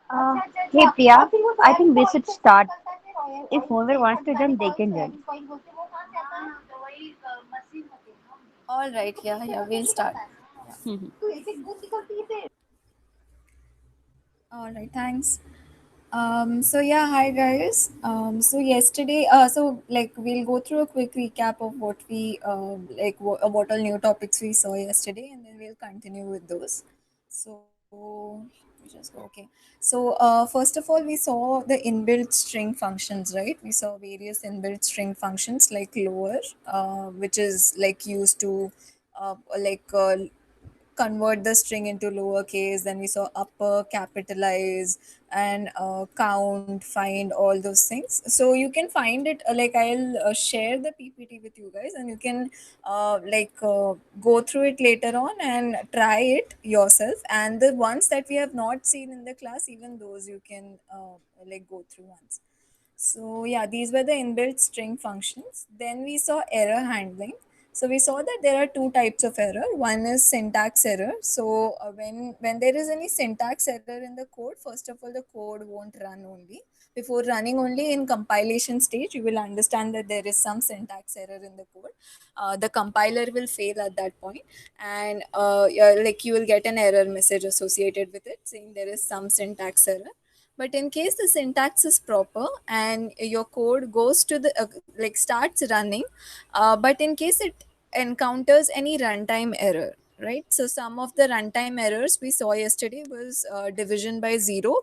Uh, hey Priya, I think we should start. If whoever wants to join, they can join. All right, yeah, we'll start. Yeah. Mhm. All right, thanks. So yeah, hi guys. So yesterday, so like we'll go through a quick recap of what we what all new topics we saw yesterday, and then we'll continue with those. So we just go okay. So first of all, we saw the inbuilt string functions, right? We saw various inbuilt string functions like lower, which is like used to like convert the string into lowercase. Then we saw upper, capitalize, and count, find, all those things. So you can find it, like I'll share the PPT with you guys, and you can go through it later on and try it yourself. And the ones that we have not seen in the class, even those you can go through once. So yeah, these were the inbuilt string functions. Then we saw error handling. So we saw that there are two types of error. One is syntax error. So when there is any syntax error in the code, first of all, the code won't run only. Before running only in compilation stage, you will understand that there is some syntax error in the code. The compiler will fail at that point, and you will get an error message associated with it saying there is some syntax error. But in case the syntax is proper and your code goes to the starts running, but in case it encounters any runtime error, right? So some of the runtime errors we saw yesterday was division by zero,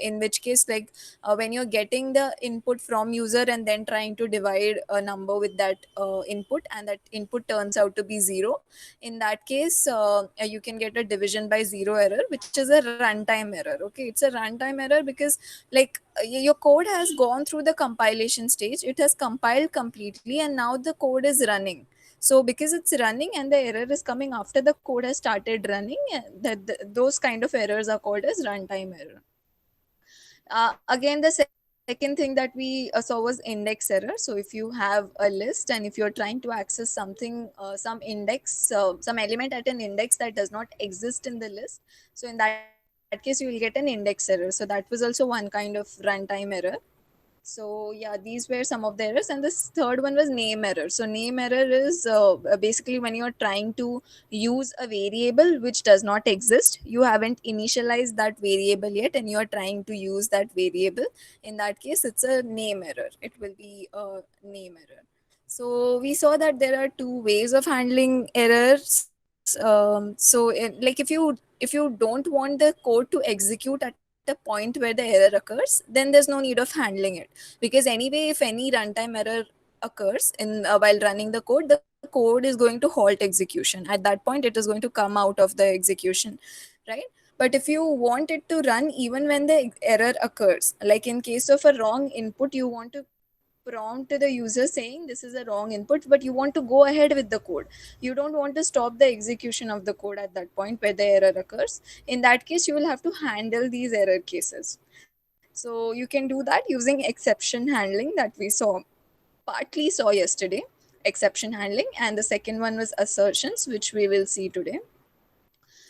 in which case when you're getting the input from user and then trying to divide a number with that input, and that input turns out to be zero. In that case, you can get a division by zero error, which is a runtime error. Okay, it's a runtime error because your code has gone through the compilation stage, it has compiled completely, and now the code is running. So because it's running and the error is coming after the code has started running, those kind of errors are called as runtime error. Again, the second thing that we saw was index error. So if you have a list and if you're trying to access something, some index, some element at an index that does not exist in the list, so in that case you will get an index error. So that was also one kind of runtime error. So yeah, these were some of the errors, and this third one was name error. So name error is basically when you're trying to use a variable which does not exist. You haven't initialized that variable yet, and you're trying to use that variable. In that case, it's a name error. It will be a name error. So we saw that there are two ways of handling errors. If you don't want the code to execute at a point where the error occurs, then there's no need of handling it, because anyway, if any runtime error occurs in while running the code, the code is going to halt execution. At that point, it is going to come out of the execution, right? But if you want it to run even when the error occurs, like in case of a wrong input, you want to prompt to the user saying this is a wrong input, but you want to go ahead with the code. You don't want to stop the execution of the code at that point where the error occurs. In that case, you will have to handle these error cases. So you can do that using exception handling that we partly saw yesterday. Exception handling, and the second one was assertions, which we will see today.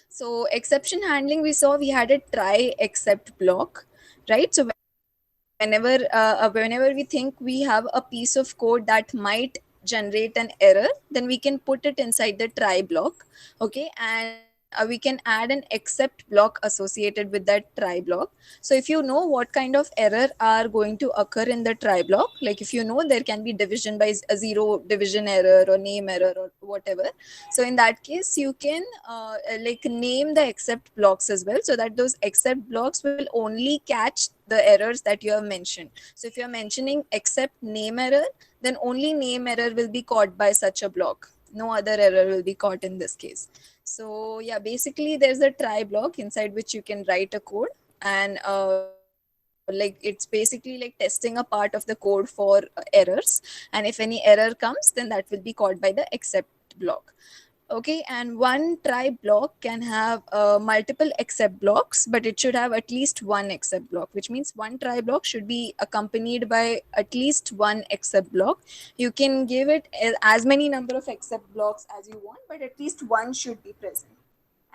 So exception handling, we saw we had a try except block, right? So whenever we think we have a piece of code that might generate an error, then we can put it inside the try block. Okay, and we can add an except block associated with that try block. So if you know what kind of error are going to occur in the try block, like if you know there can be division by a zero division error or name error or whatever, so in that case you can name the except blocks as well, so that those except blocks will only catch the errors that you have mentioned. So if you're mentioning except name error, then only name error will be caught by such a block. No other error will be caught in this case. So yeah, basically there's a try block inside which you can write a code, and it's basically like testing a part of the code for errors. And if any error comes, then that will be called by the except block. Okay, and one try block can have multiple except blocks, but it should have at least one except block, which means one try block should be accompanied by at least one except block. You can give it as many number of except blocks as you want, but at least one should be present.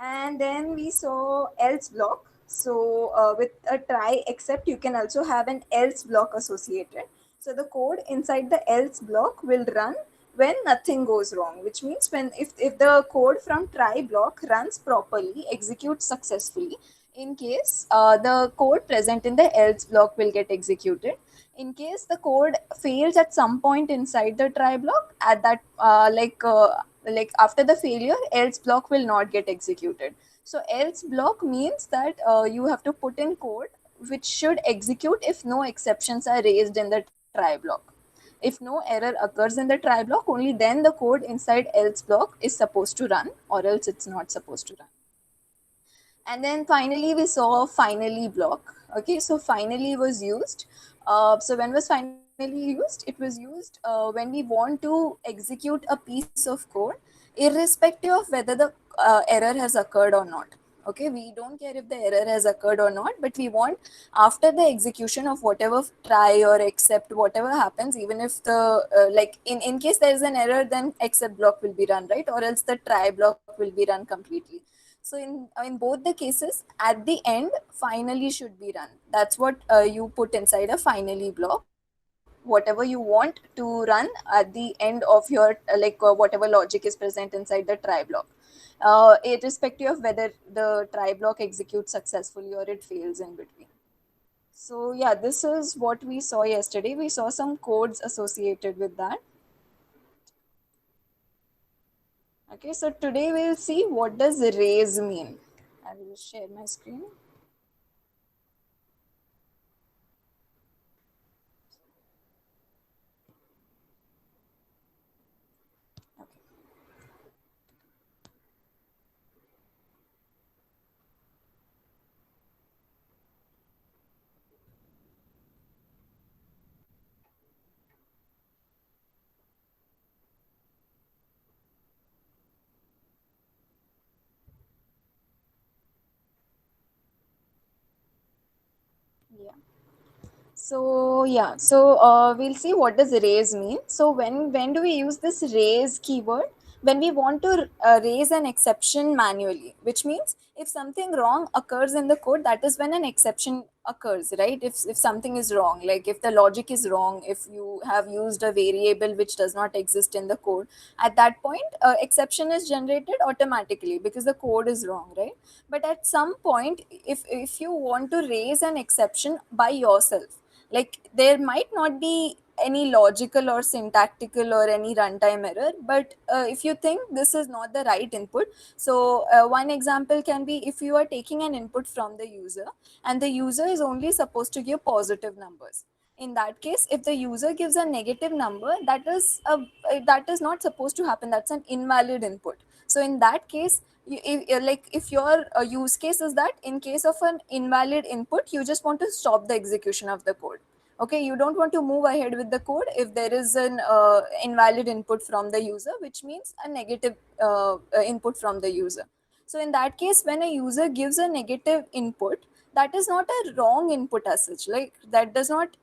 And then we saw else block. So with a try except, you can also have an else block associated. So the code inside the else block will run when nothing goes wrong, which means when if the code from try block runs properly, executes successfully, in case the code present in the else block will get executed. In case the code fails at some point inside the try block, at that like after the failure, else block will not get executed. So else block means that you have to put in code which should execute if no exceptions are raised in the try block. If no error occurs in the try block, only then the code inside else block is supposed to run, or else it's not supposed to run. And then finally we saw finally block. Okay, so finally was used. So when was finally used? It was used when we want to execute a piece of code irrespective of whether the error has occurred or not. Okay, we don't care if the error has occurred or not, but we want, after the execution of whatever try or except, whatever happens, even if the like in case there is an error, then except block will be run, right? Or else the try block will be run completely. So in both the cases, at the end finally should be run. That's what you put inside a finally block, whatever you want to run at the end of your whatever logic is present inside the try block, irrespective of whether the try block executes successfully or it fails in between. So yeah, this is what we saw yesterday. We saw some codes associated with that. Okay, so today we'll see what does raise mean. I will share my screen. Okay. Yeah. We'll see what does raise mean. So when do we use this raise keyword? When we want to raise an exception manually, which means if something wrong occurs in the code, that is when an exception occurs, right? If something is wrong, like if the logic is wrong, if you have used a variable which does not exist in the code, at that point exception is generated automatically because the code is wrong, right? But at some point, if you want to raise an exception by yourself, like there might not be any logical or syntactical or any runtime error, but if you think this is not the right input. So one example can be, if you are taking an input from the user and the user is only supposed to give positive numbers. In that case, if the user gives a negative number, that is not supposed to happen. That's an invalid input. So in that case, if your use case is that in case of an invalid input, you just want to stop the execution of the code. Okay, you don't want to move ahead with the code if there is an invalid input from the user, which means a negative input from the user. So in that case, when a user gives a negative input, that is not a wrong input as such. Like that does not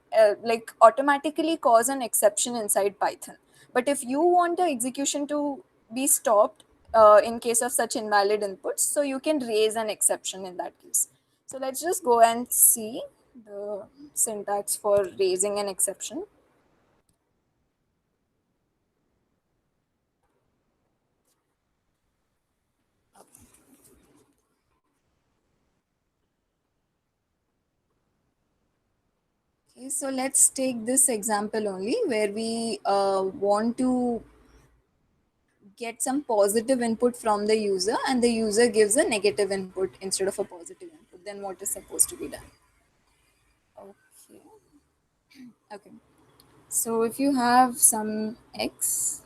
automatically cause an exception inside Python. But if you want the execution to be stopped in case of such invalid inputs, so you can raise an exception in that case. So let's just go and see the syntax for raising an exception. Okay, so let's take this example only where we want to get some positive input from the user and the user gives a negative input instead of a positive input. Then what is supposed to be done? Okay. Okay. So if you have some x,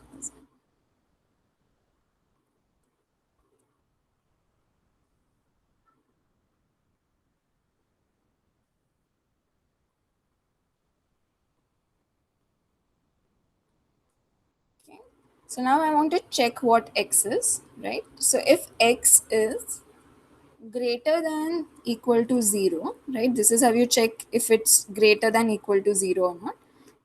okay. So now I want to check what x is, right? So if x is greater than equal to 0, right? This is how you check if it's greater than equal to 0 or not,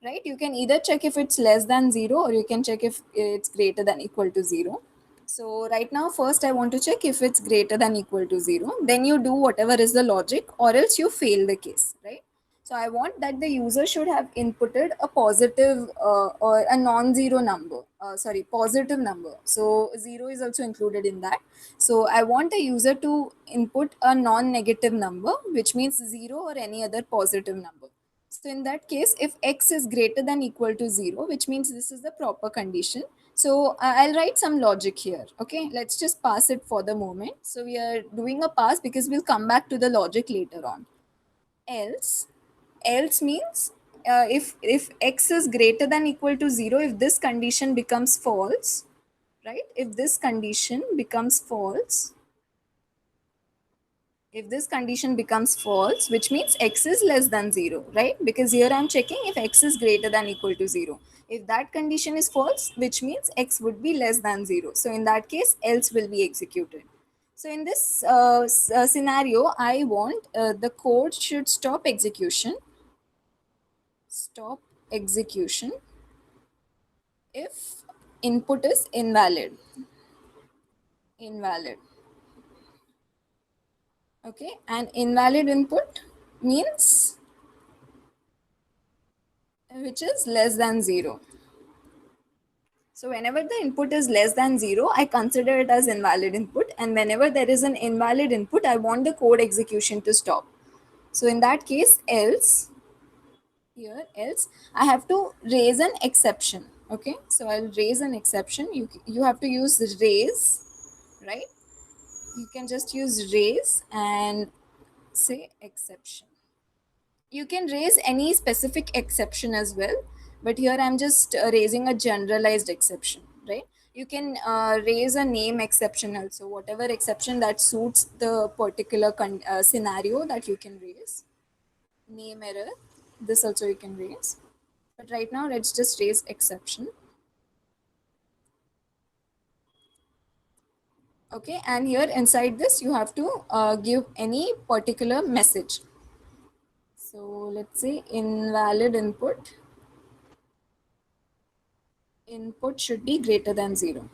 right? You can either check if it's less than 0 or you can check if it's greater than equal to 0. So right now, first I want to check if it's greater than equal to 0. Then you do whatever is the logic, or else you fail the case, right? So I want that the user should have inputted a positive or a non-zero number. Sorry, positive number. So 0 is also included in that. So I want a user to input a non-negative number, which means 0 or any other positive number. So in that case, if x is greater than equal to 0, which means this is the proper condition. So I'll write some logic here. Okay, let's just pass it for the moment. So we are doing a pass because we'll come back to the logic later on. Else, else means if x is greater than equal to 0, if this condition becomes false, right? If this condition becomes false, if this condition becomes false, which means x is less than 0, right? Because here I'm checking if x is greater than equal to 0. If that condition is false, which means x would be less than 0. So in that case, else will be executed. So in this scenario, I want the code should stop execution. Stop execution if input is invalid. Invalid. Okay, and invalid input means which is less than 0. So whenever the input is less than 0, I consider it as invalid input, and whenever there is an invalid input, I want the code execution to stop. So in that case, else I have to raise an exception. Okay, so I'll raise an exception. You have to use raise, right? You can just use raise and say exception. You can raise any specific exception as well, but here I'm just raising a generalized exception, right? You can raise a name exception also, whatever exception that suits the particular scenario that you can raise. Name error, this also you can raise, but right now let's just raise exception. Okay, and here inside this you have to give any particular message. So let's say invalid input should be greater than 0.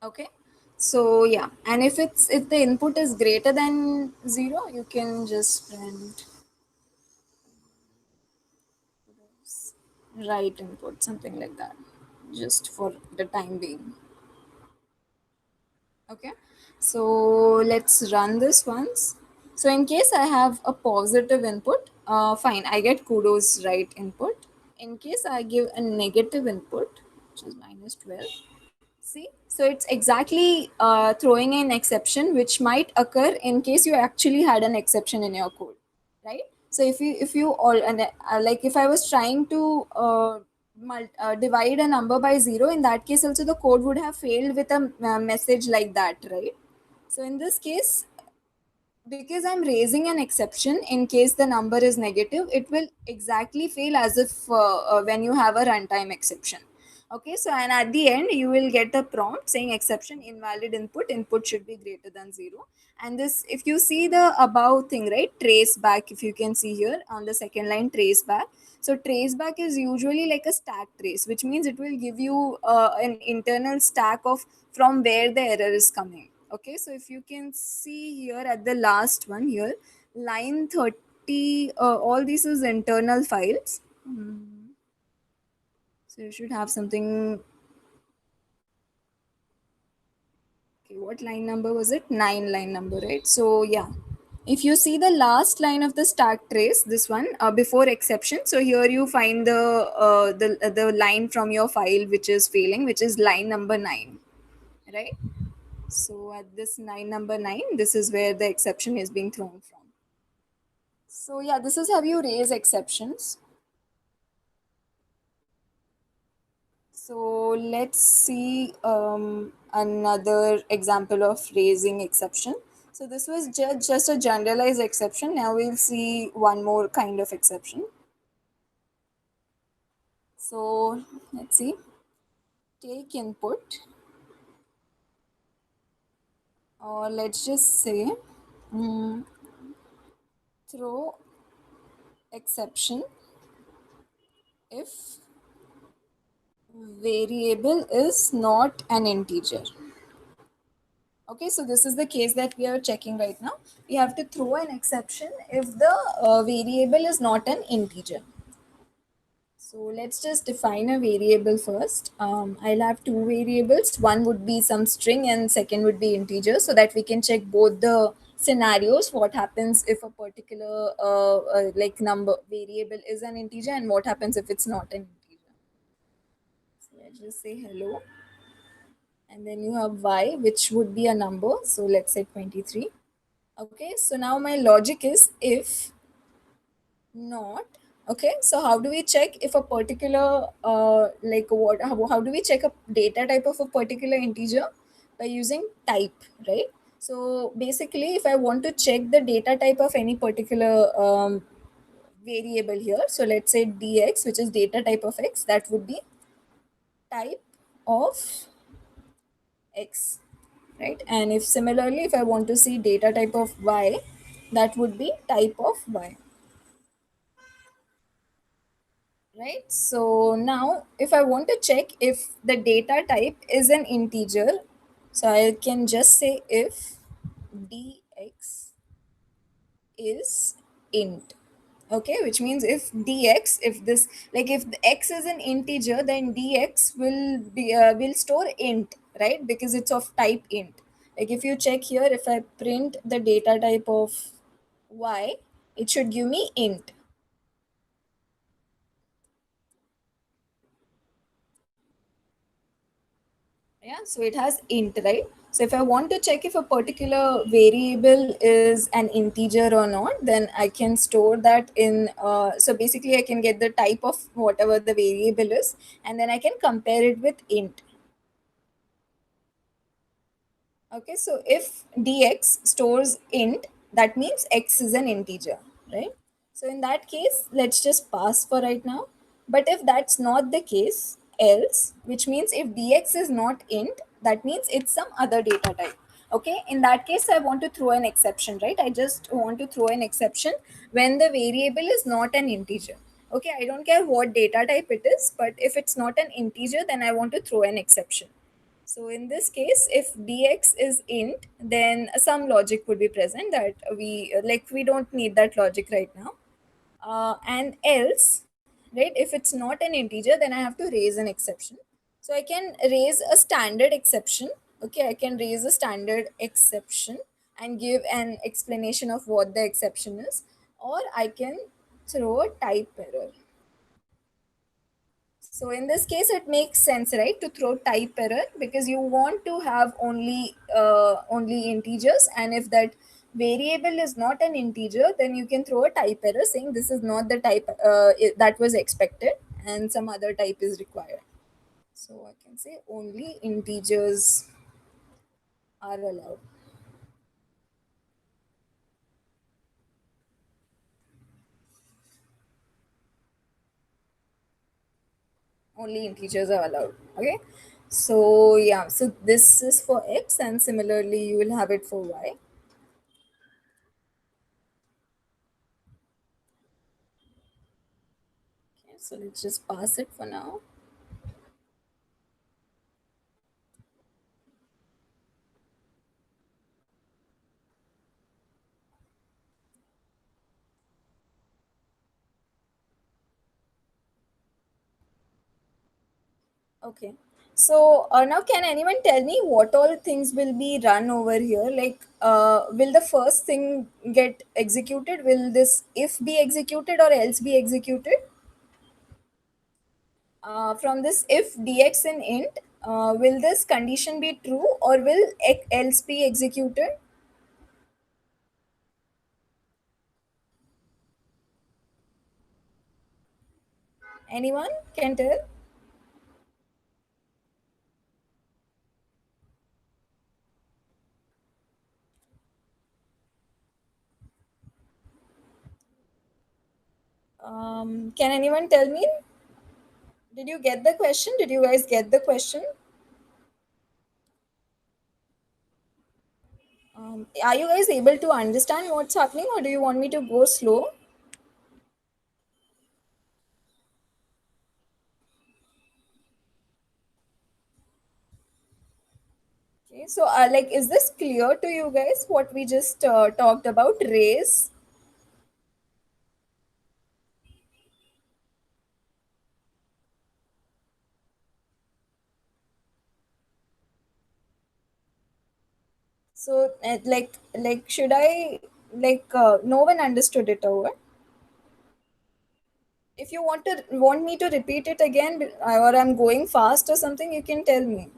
Okay, so yeah, and if the input is greater than 0, you can just print right input, something like that, just for the time being. Okay, so let's run this once. So in case I have a positive input, fine, I get kudos right input. In case I give a negative input, which is minus 12, see, so it's exactly throwing an exception which might occur in case you actually had an exception in your code, right? So if you all and like if I was trying to divide a number by 0, in that case also the code would have failed with a message like that, right? So in this case, because I'm raising an exception in case the number is negative, it will exactly fail as if when you have a runtime exception. Okay, so and at the end you will get a prompt saying exception invalid input should be greater than 0. And this, if you see the above thing, right, trace back, if you can see here on the second line, trace back. So trace back is usually like a stack trace, which means it will give you an internal stack of from where the error is coming. Okay, so if you can see here at the last one here, line 30, all this is internal files. So you should have something. Okay, what line number was it? 9 line number, right? So yeah, if you see the last line of the stack trace, this one before exception, so here you find the line from your file which is failing, which is line number 9, right? So at this line number 9, this is where the exception is being thrown from. So yeah, this is how you raise exceptions. So let's see another example of raising exception. So this was just a generalized exception. Now we'll see one more kind of exception. So let's see. Take input, or let's just say throw. exception if variable is not an integer. Okay, so this is the case that we are checking right now. We have to throw an exception if the variable is not an integer. So let's just define a variable first. I'll have two variables. One would be some string and second would be integer, so that we can check both the scenarios. What happens if a particular like number variable is an integer, and what happens if it's not an integer. So let's just say hello, and then you have y, which would be a number. So let's say 23. Okay, so now my logic is if not. Okay, so how do we check if a particular like what how do we check a data type of a particular integer? By using type, right? So basically, if I want to check the data type of any particular variable here, so let's say dx, which is data type of x, that would be type of x, right? And if similarly, if I want to see data type of y, that would be type of y, right? So now if I want to check if the data type is an integer, so I can just say if dx is int. Okay, which means if dx, if this, like if the x is an integer, then dx will store int, right? Because it's of type int. Like if you check here, if I print the data type of y, it should give me int. Yeah, so it has int, right? So if I want to check if a particular variable is an integer or not, then I can store that in so basically I can get the type of whatever the variable is, and then I can compare it with int. Okay, so if dx stores int, that means x is an integer, right? So in that case, let's just pass for right now. But if that's not the case, else, which means if dx is not int, that means it's some other data type. Okay, in that case, I want to throw an exception, right? I just want to throw an exception when the variable is not an integer. Okay, I don't care what data type it is, but if it's not an integer, then I want to throw an exception. So in this case, if dx is int, then some logic would be present that we don't need that logic right now. And else, right? If it's not an integer, then I have to raise an exception. So I can raise a standard exception. Okay, I can raise a standard exception and give an explanation of what the exception is, or I can throw a type error. So in this case, it makes sense, right, to throw type error because you want to have only integers, and if that variable is not an integer, then you can throw a type error saying this is not the type that was expected, and some other type is required. So I can say only integers are allowed. Only integers are allowed. Okay. So yeah, so this is for x, and similarly you will have it for y. Okay, so let's just pass it for now. Okay. So now, can anyone tell me what all things will be run over here? Like, will the first thing get executed? Will this if be executed or else be executed? From this if dx in int, will this condition be true or will else be executed? Anyone can tell? Can anyone tell me? Did you get the question? Did you guys get the question? Are you guys able to understand what's happening, or do you want me to go slow? So like, is this clear to you guys what we just talked about race? So like should I, like no one understood it over? If you want me to repeat it again, or I'm going fast or something, you can tell me.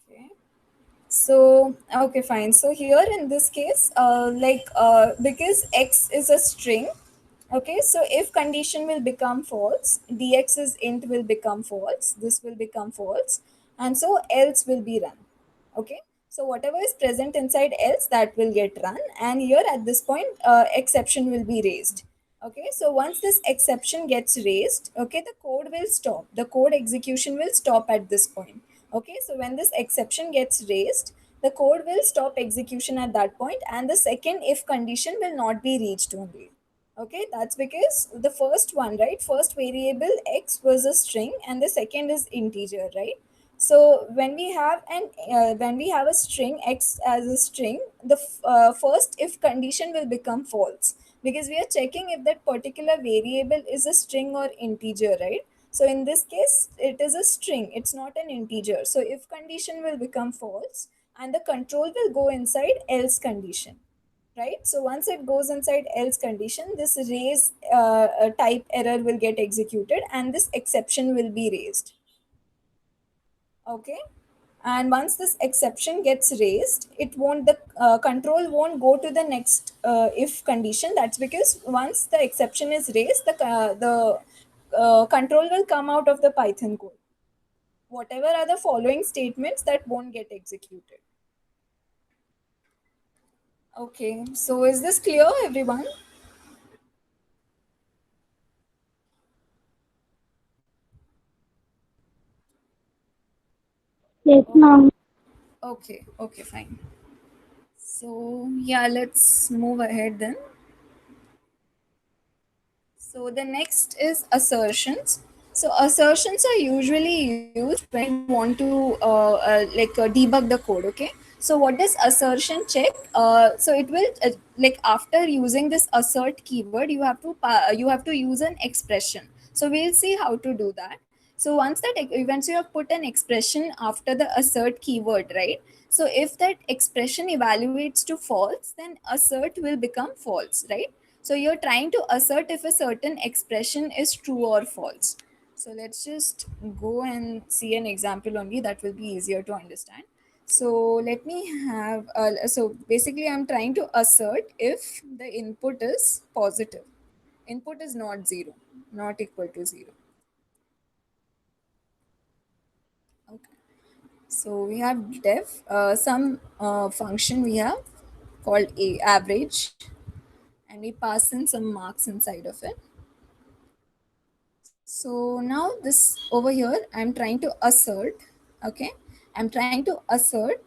Okay. So, okay, fine. So here in this case, because x is a string, okay, so if condition will become false, dx is int will become false, this will become false, and so else will be run. Okay, so whatever is present inside else, that will get run, and here at this point, exception will be raised. Okay, so once this exception gets raised, okay, the code will stop. The code execution will stop at this point. Okay, so when this exception gets raised, the code will stop execution at that point, and the second if condition will not be reached only. Okay, that's because the first one, right? First variable x was a string, and the second is integer, right? So when we have a string x as a string, the first if condition will become false, because we are checking if that particular variable is a string or integer, right? So in this case, it is a string, it's not an integer. So if condition will become false, and the control will go inside else condition, right? So once it goes inside else condition, this raise type error will get executed, and this exception will be raised. Okay, and once this exception gets raised, it won't the control won't go to the next if condition. That's because once the exception is raised, the control will come out of the Python code. Whatever are the following statements, that won't get executed. Okay, so is this clear, everyone? Yes, ma'am. Okay, okay, fine. So yeah, let's move ahead then. So the next is assertions. So assertions are usually used when you want to debug the code. Okay. So what does assertion check? So it will like after using this assert keyword, you have to use an expression. So we'll see how to do that. So once you have put an expression after the assert keyword, right? So if that expression evaluates to false, then assert will become false, right? So you're trying to assert if a certain expression is true or false. So let's just go and see an example only, that will be easier to understand. So let me have, so basically I'm trying to assert if the input is positive. Input is not zero, not equal to zero. Okay. So we have def, some function we have called a average, and we pass in some marks inside of it. So now this over here, I'm trying to assert, okay? I'm trying to assert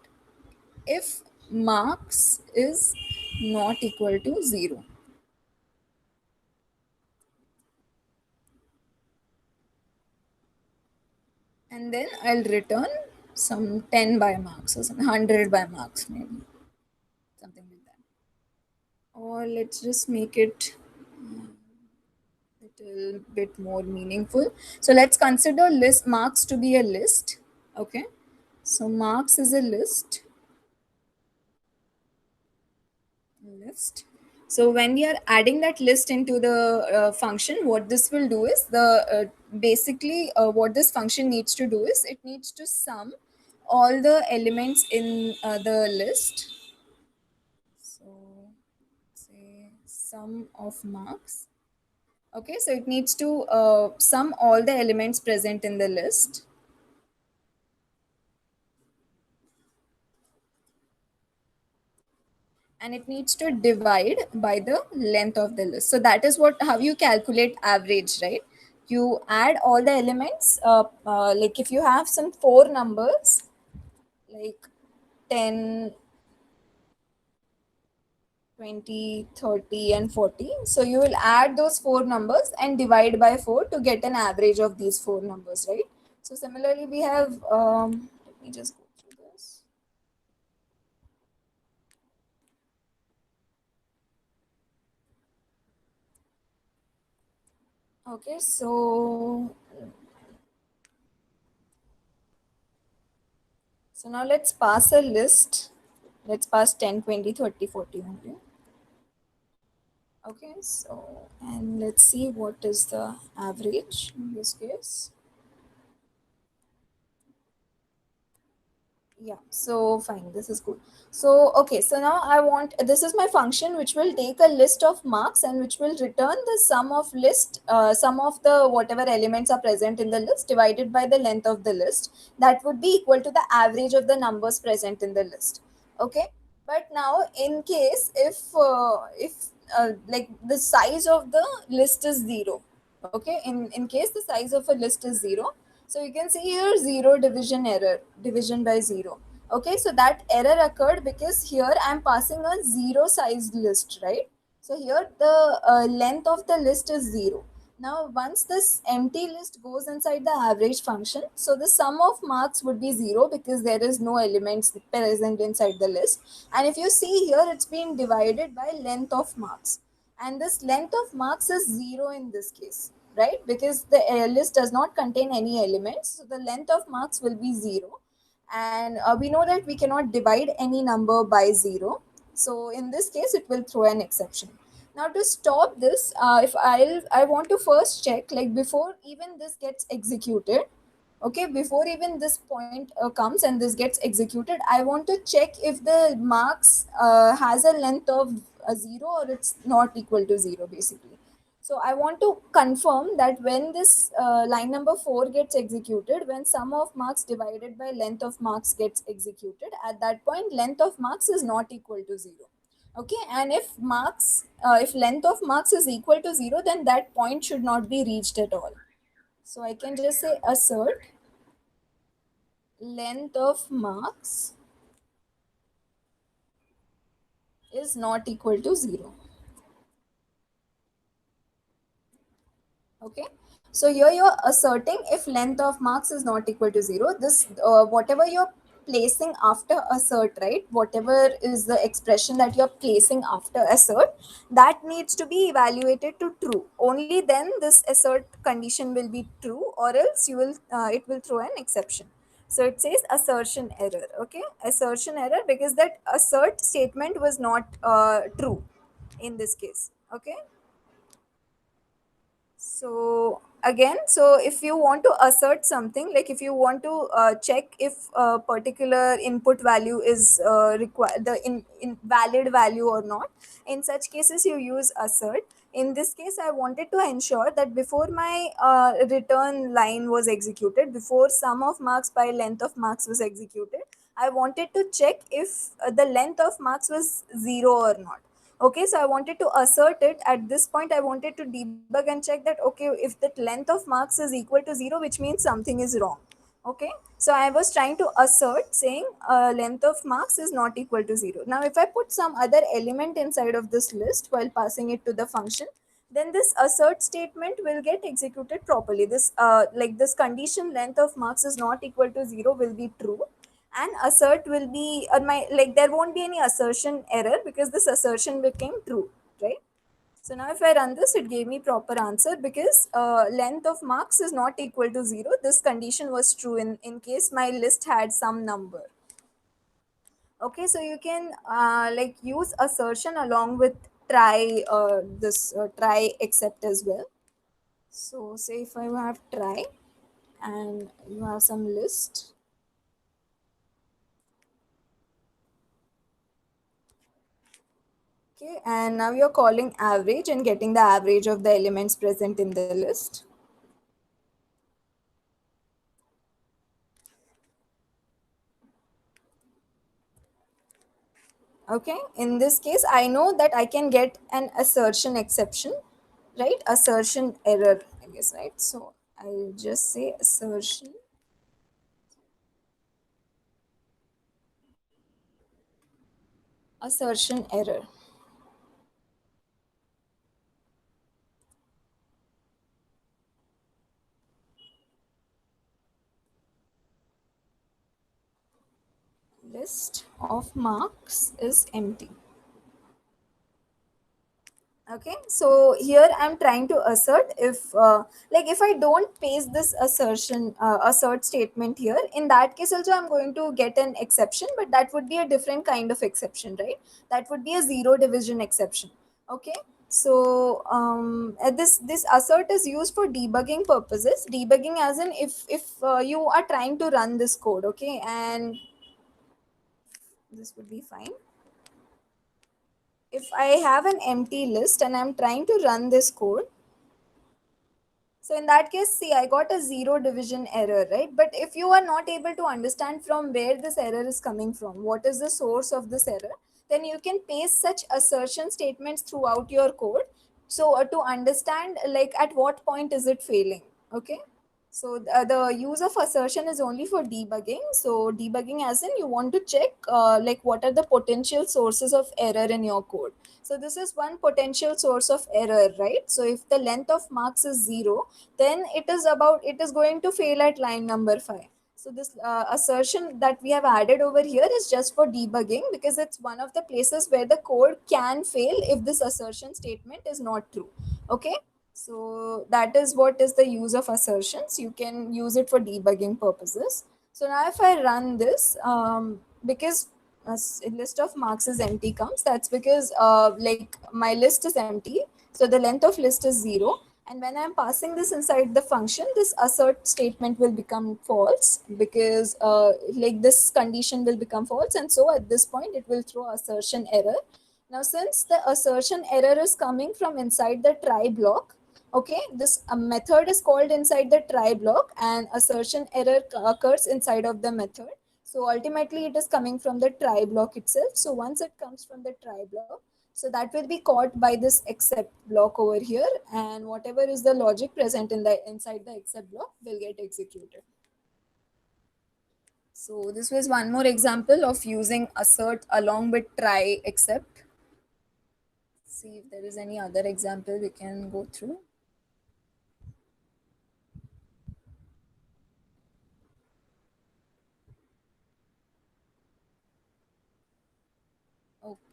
if marks is not equal to zero. And then I'll return some 10 by marks or some 100 by marks, maybe something like that. Or let's just make it a little bit more meaningful. So let's consider list marks to be a list, okay? So marks is a list. So when we are adding that list into the function, what this will do is basically what this function needs to do is it needs to sum all the elements in the list. So say sum of marks. Okay, so it needs to sum all the elements present in the list, and it needs to divide by the length of the list. So that is what how you calculate average, right? You add all the elements, like if you have some four numbers like 10, 20, 30, and 40. So you will add those four numbers and divide by 4 to get an average of these four numbers, right? So similarly, we have, let me just go through this. Okay, so now let's pass a list. Let's pass 10, 20, 30, 40 only. Okay, so and let's see what is the average in this case. Yeah, so fine, this is good. So, okay, so now I want, this is my function which will take a list of marks and which will return the sum of the whatever elements are present in the list divided by the length of the list. That would be equal to the average of the numbers present in the list. Okay, but now in case if like the size of the list is zero, okay, in case the size of a list is zero, so you can see here zero division error, division by zero. Okay, so that error occurred because here I'm passing a zero sized list, right? So here the length of the list is zero. Now once this empty list goes inside the average function, so the sum of marks would be zero because there is no elements present inside the list. And if you see here, it's been divided by length of marks, and this length of marks is zero in this case, right? Because the list does not contain any elements, so the length of marks will be zero. And we know that we cannot divide any number by zero, so in this case it will throw an exception. Now to stop this, if I want to first check, like before even this gets executed, okay, before even this point comes and this gets executed, I want to check if the marks has a length of zero or it's not equal to zero, basically. So I want to confirm that when this line number 4 gets executed, when sum of marks divided by length of marks gets executed, at that point length of marks is not equal to zero. Okay, and if if length of marks is equal to zero, then that point should not be reached at all. So I can just say assert length of marks is not equal to 0. Okay, so here you're asserting if length of marks is not equal to 0, this whatever you're placing after assert, right, whatever is the expression that you're placing after assert, that needs to be evaluated to true. Only then this assert condition will be true, or else you will it will throw an exception. So it says assertion error. Okay, assertion error because that assert statement was not true in this case. Okay, so again, so if you want to assert something, like if you want to check if a particular input value is required, the invalid value or not, in such cases you use assert. In this case, I wanted to ensure that before my return line was executed, before sum of marks by length of marks was executed, I wanted to check if the length of marks was zero or not. Okay, so I wanted to assert it. At this point, I wanted to debug and check that, okay, if that length of marks is equal to 0, which means something is wrong. Okay, so I was trying to assert saying length of marks is not equal to 0. Now if I put some other element inside of this list while passing it to the function, then this assert statement will get executed properly. This like this condition length of marks is not equal to 0 will be true, and assert will be my, like there won't be any assertion error because this assertion became true, right? So now if I run this, it gave me proper answer because length of marks is not equal to 0. This condition was true in case my list had some number. Okay, so you can like use assertion along with try, this try except as well. So say if I have try and you have some list. Okay, and now you're calling average and getting the average of the elements present in the list. Okay, in this case, I know that I can get an assertion exception, right? Assertion error, I guess, right? So I'll just say assertion error. list of marks is empty. Okay, so here I'm trying to assert if like if I don't paste this assertion assert statement here, in that case also I'm going to get an exception, but that would be a different kind of exception, right? That would be a zero division exception. Okay, so this assert is used for debugging purposes. Debugging as in if you are trying to run this code, okay, and this would be fine. If I have an empty list and I'm trying to run this code, so in that case, see, I got a zero division error, right? But if you are not able to understand from where this error is coming from, what is the source of this error, then you can paste such assertion statements throughout your code. So to understand like at what point is it failing, okay? So the use of assertion is only for debugging. So debugging as in you want to check like what are the potential sources of error in your code. So this is one potential source of error, right? So if the length of marks is 0, then it is going to fail at line number 5. So this assertion that we have added over here is just for debugging, because it's one of the places where the code can fail if this assertion statement is not true. Okay, so that is what is the use of assertions. You can use it for debugging purposes. So now if I run this, because a list of marks is empty comes, that's because like my list is empty. So the length of list is 0. And when I'm passing this inside the function, this assert statement will become false, because like this condition will become false. And so at this point, it will throw assertion error. Now, since the assertion error is coming from inside the try block, okay, this method is called inside the try block and assertion error occurs inside of the method. So ultimately it is coming from the try block itself. So once it comes from the try block, so that will be caught by this except block over here, and whatever is the logic present in the inside the except block will get executed. So this was one more example of using assert along with try except. See if there is any other example we can go through.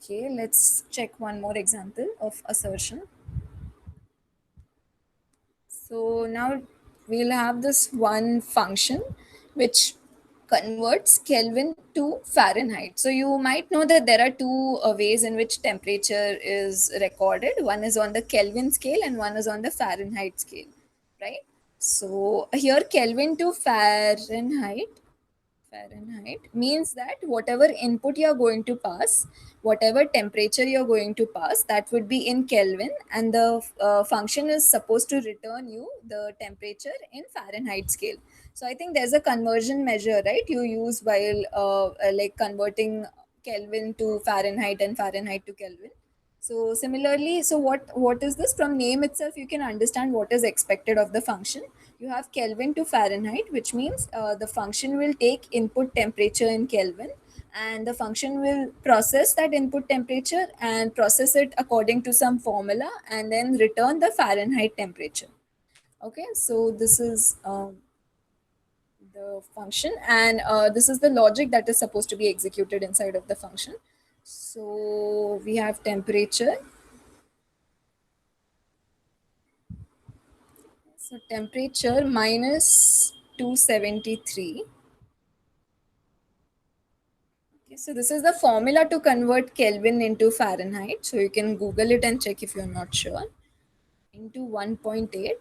Okay, let's check one more example of assertion. So now we'll have this one function which converts Kelvin to Fahrenheit. So you might know that there are two ways in which temperature is recorded. One is on the Kelvin scale and one is on the Fahrenheit scale, right? So here Kelvin to Fahrenheit means that whatever input you're going to pass, whatever temperature you're going to pass, that would be in Kelvin, and the function is supposed to return you the temperature in Fahrenheit scale. So I think there's a conversion measure, right? You use while like converting Kelvin to Fahrenheit and Fahrenheit to Kelvin. So similarly, so what is this? From name itself, you can understand what is expected of the function. You have Kelvin to Fahrenheit, which means the function will take input temperature in Kelvin, and the function will process that input temperature and process it according to some formula, and then return the Fahrenheit temperature. Okay, so this is the function, and this is the logic that is supposed to be executed inside of the function. So we have temperature. So temperature minus 273. Okay, so this is the formula to convert Kelvin into Fahrenheit. So you can Google it and check if you're not sure. Into 1.8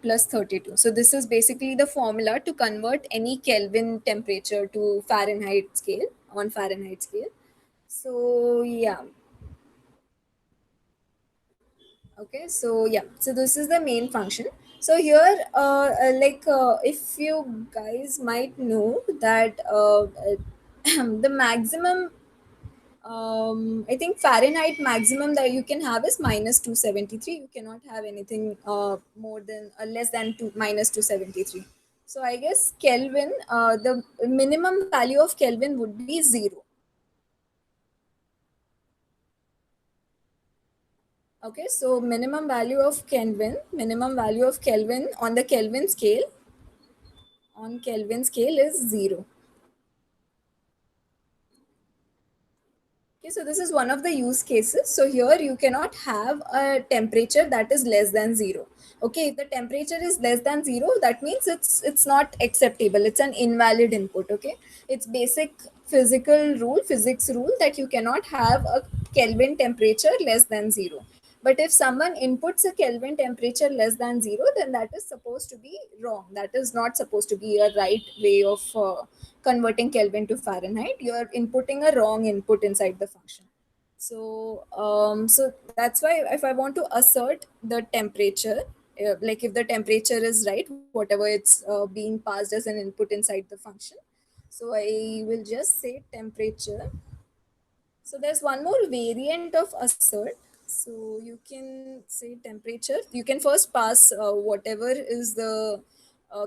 plus 32. So this is basically the formula to convert any Kelvin temperature to Fahrenheit scale, on Fahrenheit scale. So yeah. Okay, so yeah, so this is the main function. So here if you guys might know that the maximum, I think Fahrenheit maximum that you can have is minus 273. You cannot have anything more than less than minus 273. So I guess Kelvin, the minimum value of Kelvin would be 0. Okay, so minimum value of Kelvin on the Kelvin scale, is 0. Okay, so this is one of the use cases. So here you cannot have a temperature that is less than zero. Okay, if the temperature is less than zero, that means it's not acceptable. It's an invalid input. Okay, it's basic physics rule that you cannot have a Kelvin temperature less than zero. But if someone inputs a Kelvin temperature less than zero, then that is supposed to be wrong. That is not supposed to be a right way of converting Kelvin to Fahrenheit. You are inputting a wrong input inside the function. So that's why if I want to assert the temperature, like if the temperature is right, whatever it's being passed as an input inside the function. So I will just say temperature. So there's one more variant of assert. So you can say temperature. You can first pass whatever is the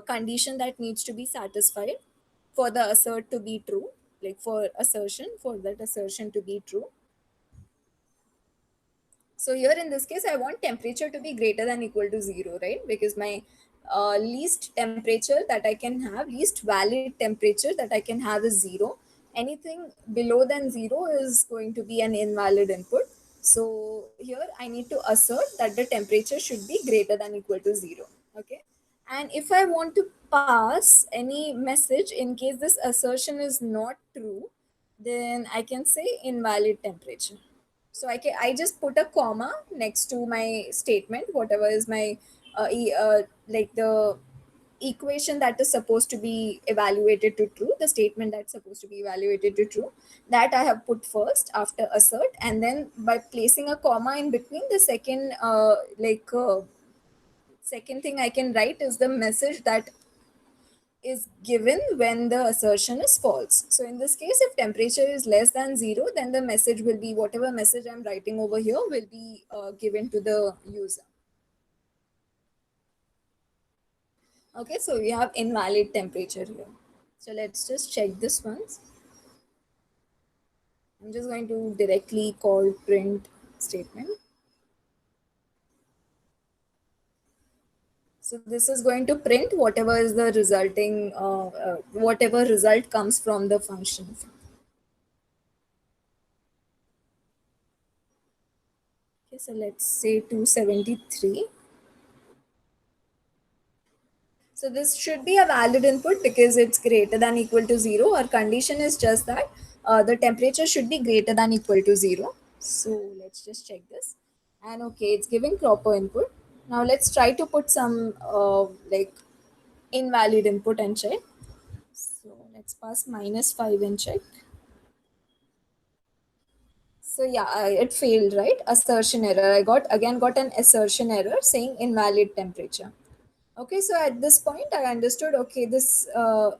condition that needs to be satisfied for the assert to be true, like for that assertion to be true. So here in this case, I want temperature to be greater than equal to zero, right? Because my least temperature that I can have, least valid temperature that I can have is zero. Anything below than zero is going to be an invalid input. So here I need to assert that the temperature should be greater than equal to zero. Okay. And if I want to pass any message in case this assertion is not true, then I can say invalid temperature. So I just put a comma next to my statement, whatever is my like the equation that is supposed to be evaluated to true, the statement that's supposed to be evaluated to true, that I have put first after assert, and then by placing a comma in between, the second thing I can write is the message that is given when the assertion is false. So in this case, if temperature is less than zero, then the message will be whatever message I'm writing over here will be given to the user. Okay, so we have invalid temperature here. So let's just check this once. I'm just going to directly call print statement. So this is going to print whatever is the resulting, whatever result comes from the function. Okay, so let's say 273. So this should be a valid input because it's greater than equal to zero. Our condition is just that the temperature should be greater than equal to zero. So let's just check this. And okay, it's giving proper input. Now let's try to put some like invalid input and check. So let's pass -5 and check. So yeah, it failed, right? Assertion error. I got an assertion error saying invalid temperature. Okay, so at this point, I understood. Okay, this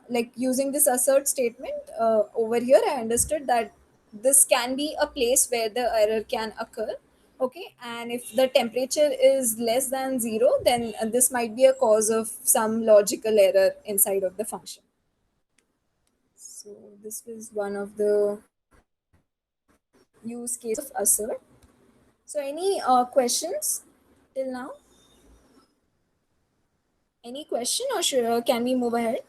like using this assert statement over here, I understood that this can be a place where the error can occur. Okay, and if the temperature is less than zero, then this might be a cause of some logical error inside of the function. So this was one of the use cases of assert. So any questions till now? Any question, or can we move ahead?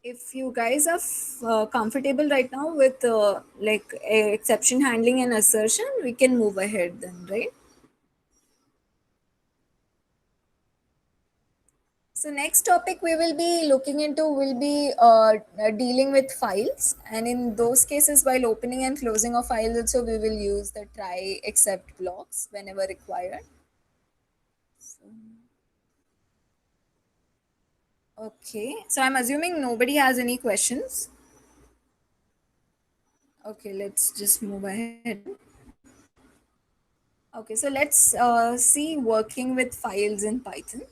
If you guys are comfortable right now with like exception handling and assertion, we can move ahead then, right? So next topic we will be looking into will be dealing with files, and in those cases, while opening and closing of files also, we will use the try except blocks whenever required. So, okay, so I'm assuming nobody has any questions. Okay, let's just move ahead. Okay, so let's see working with files in Python.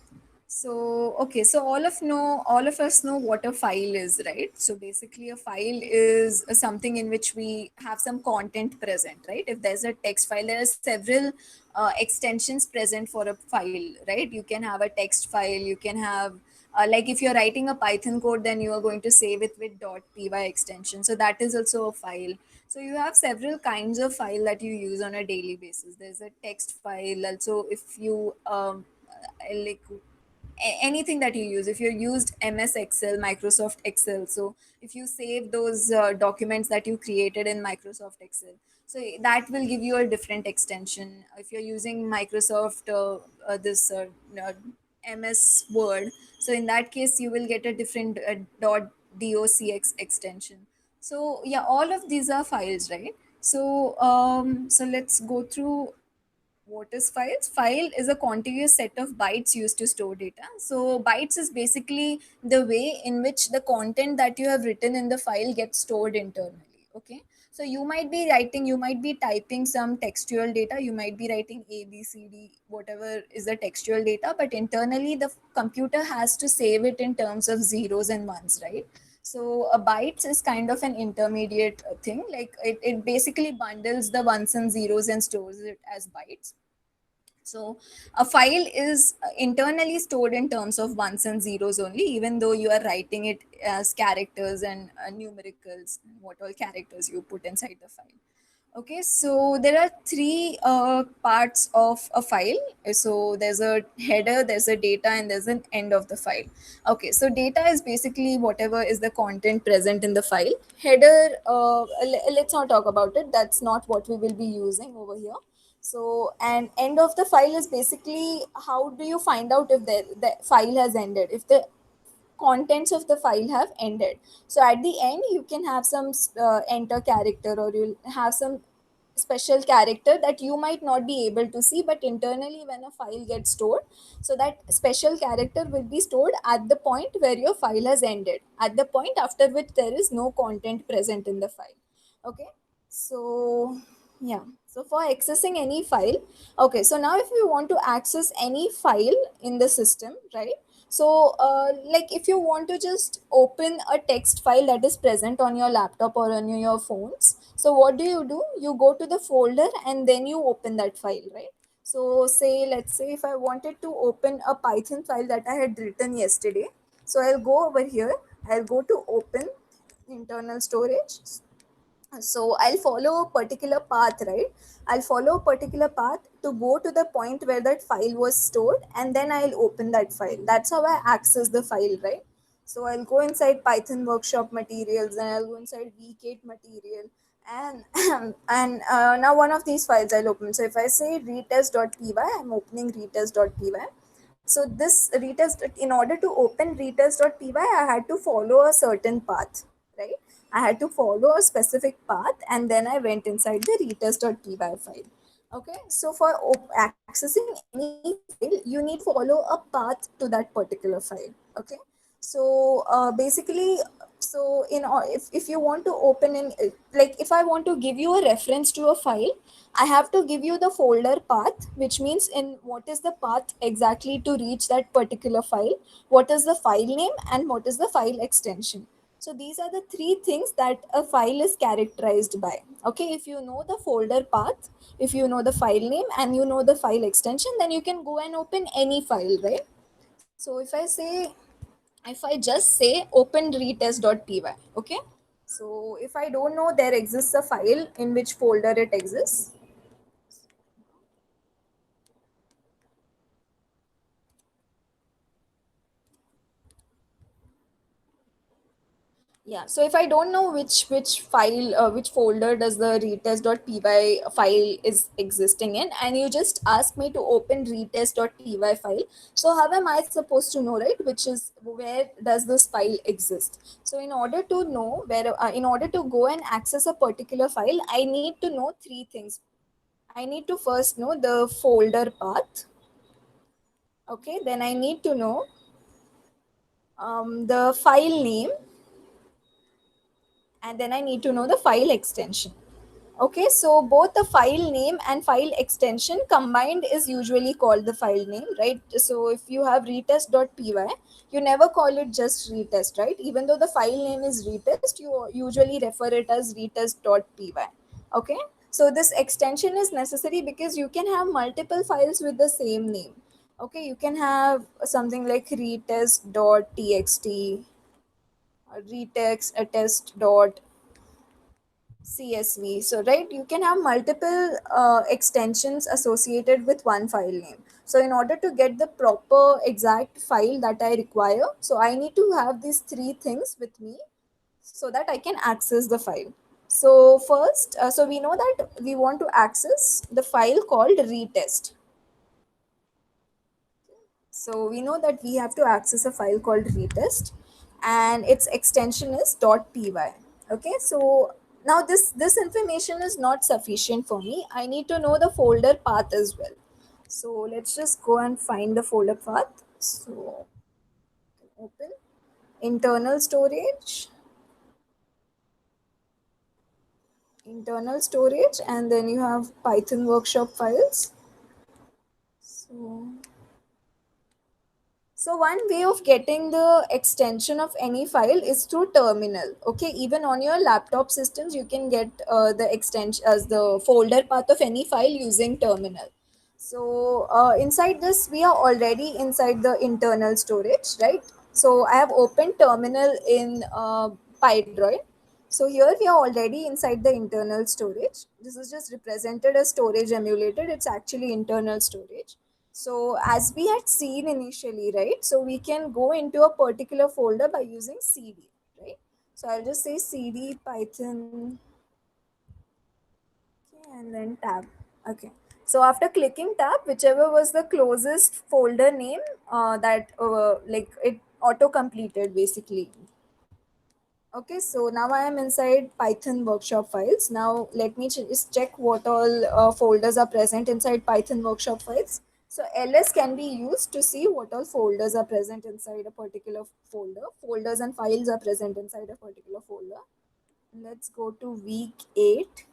So okay, so all of us know what a file is, right? So basically, a file is something in which we have some content present, right? If there's a text file, there are several extensions present for a file, right? You can have a text file, you can have Like if you're writing a Python code, then you are going to save it with .py extension, so that is also a file. So you have several kinds of file that you use on a daily basis. There's a text file also. If you like anything that you use, if you used MS Excel, Microsoft Excel, so if you save those documents that you created in Microsoft Excel, so that will give you a different extension. If you're using Microsoft this MS Word, so in that case you will get a different docx extension. So yeah, all of these are files, right? So so let's go through what is files. File is a contiguous set of bytes used to store data. So bytes is basically the way in which the content that you have written in the file gets stored internally. Okay, so you might be writing, you might be typing some textual data, you might be writing a b c d, whatever is the textual data, but internally the computer has to save it in terms of zeros and ones, right? So a bytes is kind of an intermediate thing, like it basically bundles the ones and zeros and stores it as bytes. So a file is internally stored in terms of ones and zeros only, even though you are writing it as characters and numericals, what all characters you put inside the file. Okay, so there are three parts of a file. So there's a header, there's a data, and there's an end of the file. Okay, so data is basically whatever is the content present in the file. Header, let's not talk about it. That's not what we will be using over here. So, and end of the file is basically how do you find out if the file has ended, if the contents of the file have ended. So at the end you can have some enter character, or you'll have some special character that you might not be able to see, but internally when a file gets stored, so that special character will be stored at the point where your file has ended, at the point after which there is no content present in the file. Okay, so yeah, so for accessing any file, okay, so now if you want to access any file in the system, right? So like if you want to just open a text file that is present on your laptop or on your phones, so what do? You go to the folder and then you open that file, right? So say, let's say if I wanted to open a Python file that I had written yesterday, so I'll go over here, I'll go to open internal storage. So I'll follow a particular path, right? I'll follow a particular path to go to the point where that file was stored, and then I'll open that file. That's how I access the file, right? So I'll go inside Python workshop materials, and I'll go inside vk material, and now one of these files I'll open. So if I say retest.py, I'm opening retest.py. So this retest, in order to open retest.py, I had to follow a certain path, right? I had to follow a specific path, and then I went inside the retest.py file. Okay, so for accessing any file, you need to follow a path to that particular file. Okay, so basically, so if you want to open in, like if I want to give you a reference to a file, I have to give you the folder path, which means in what is the path exactly to reach that particular file, what is the file name, and what is the file extension. So these are the three things that a file is characterized by. Okay, if you know the folder path, if you know the file name, and you know the file extension, then you can go and open any file, right? So if I just say open retest.py, okay? So if I don't know there exists a file in which folder it exists. Yeah, so if I don't know which file, which folder does the retest.py file is existing in, and you just ask me to open retest.py file, so how am I supposed to know, right, which is where does this file exist? So in order to know where, in order to go and access a particular file, I need to know three things. I need to first know the folder path. Okay, then I need to know the file name, and then I need to know the file extension. Okay, so both the file name and file extension combined is usually called the file name, right? So if you have retest.py, you never call it just retest, right? Even though the file name is retest, you usually refer it as retest.py. Okay, so this extension is necessary because you can have multiple files with the same name. Okay, you can have something like retest.txt or retext CSV. So, right, you can have multiple extensions associated with one file name. So, in order to get the proper exact file that I require, so I need to have these three things with me so that I can access the file. So, first, so we know that we want to access the file called retest. So we know that we have to access a file called retest and its extension is .py. Okay, so now this information is not sufficient for me. I need to know the folder path as well. So let's just go and find the folder path. So open internal storage, and then you have Python workshop files. So one way of getting the extension of any file is through terminal. Okay, even on your laptop systems, you can get the extension as the folder path of any file using terminal. So inside this, we are already inside the internal storage, right? So I have opened terminal in PyDroid. So here we are already inside the internal storage. This is just represented as storage emulated. It's actually internal storage. So as we had seen initially, right? So we can go into a particular folder by using cd, right? So I'll just say cd python, okay, and then tab. Okay. So after clicking tab, whichever was the closest folder name that like it auto completed basically. Okay, so now I am inside Python workshop files. Now let me just check what all folders are present inside Python workshop files. So ls can be used to see what all folders are present inside a particular folder. Folders and files are present inside a particular folder. Let's go to week 8.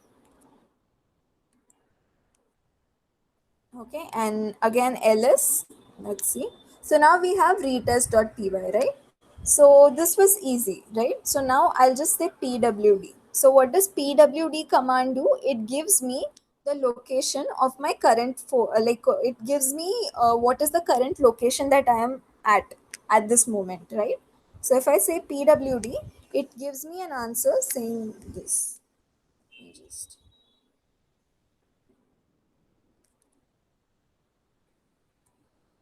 Okay, and again ls. Let's see. So now we have retest.py, right? So this was easy, right? So now I'll just say pwd. So what does pwd command do? It gives me the location of my current it gives me what is the current location that I am at this moment, right? So if I say pwd, it gives me an answer saying this. Let me just,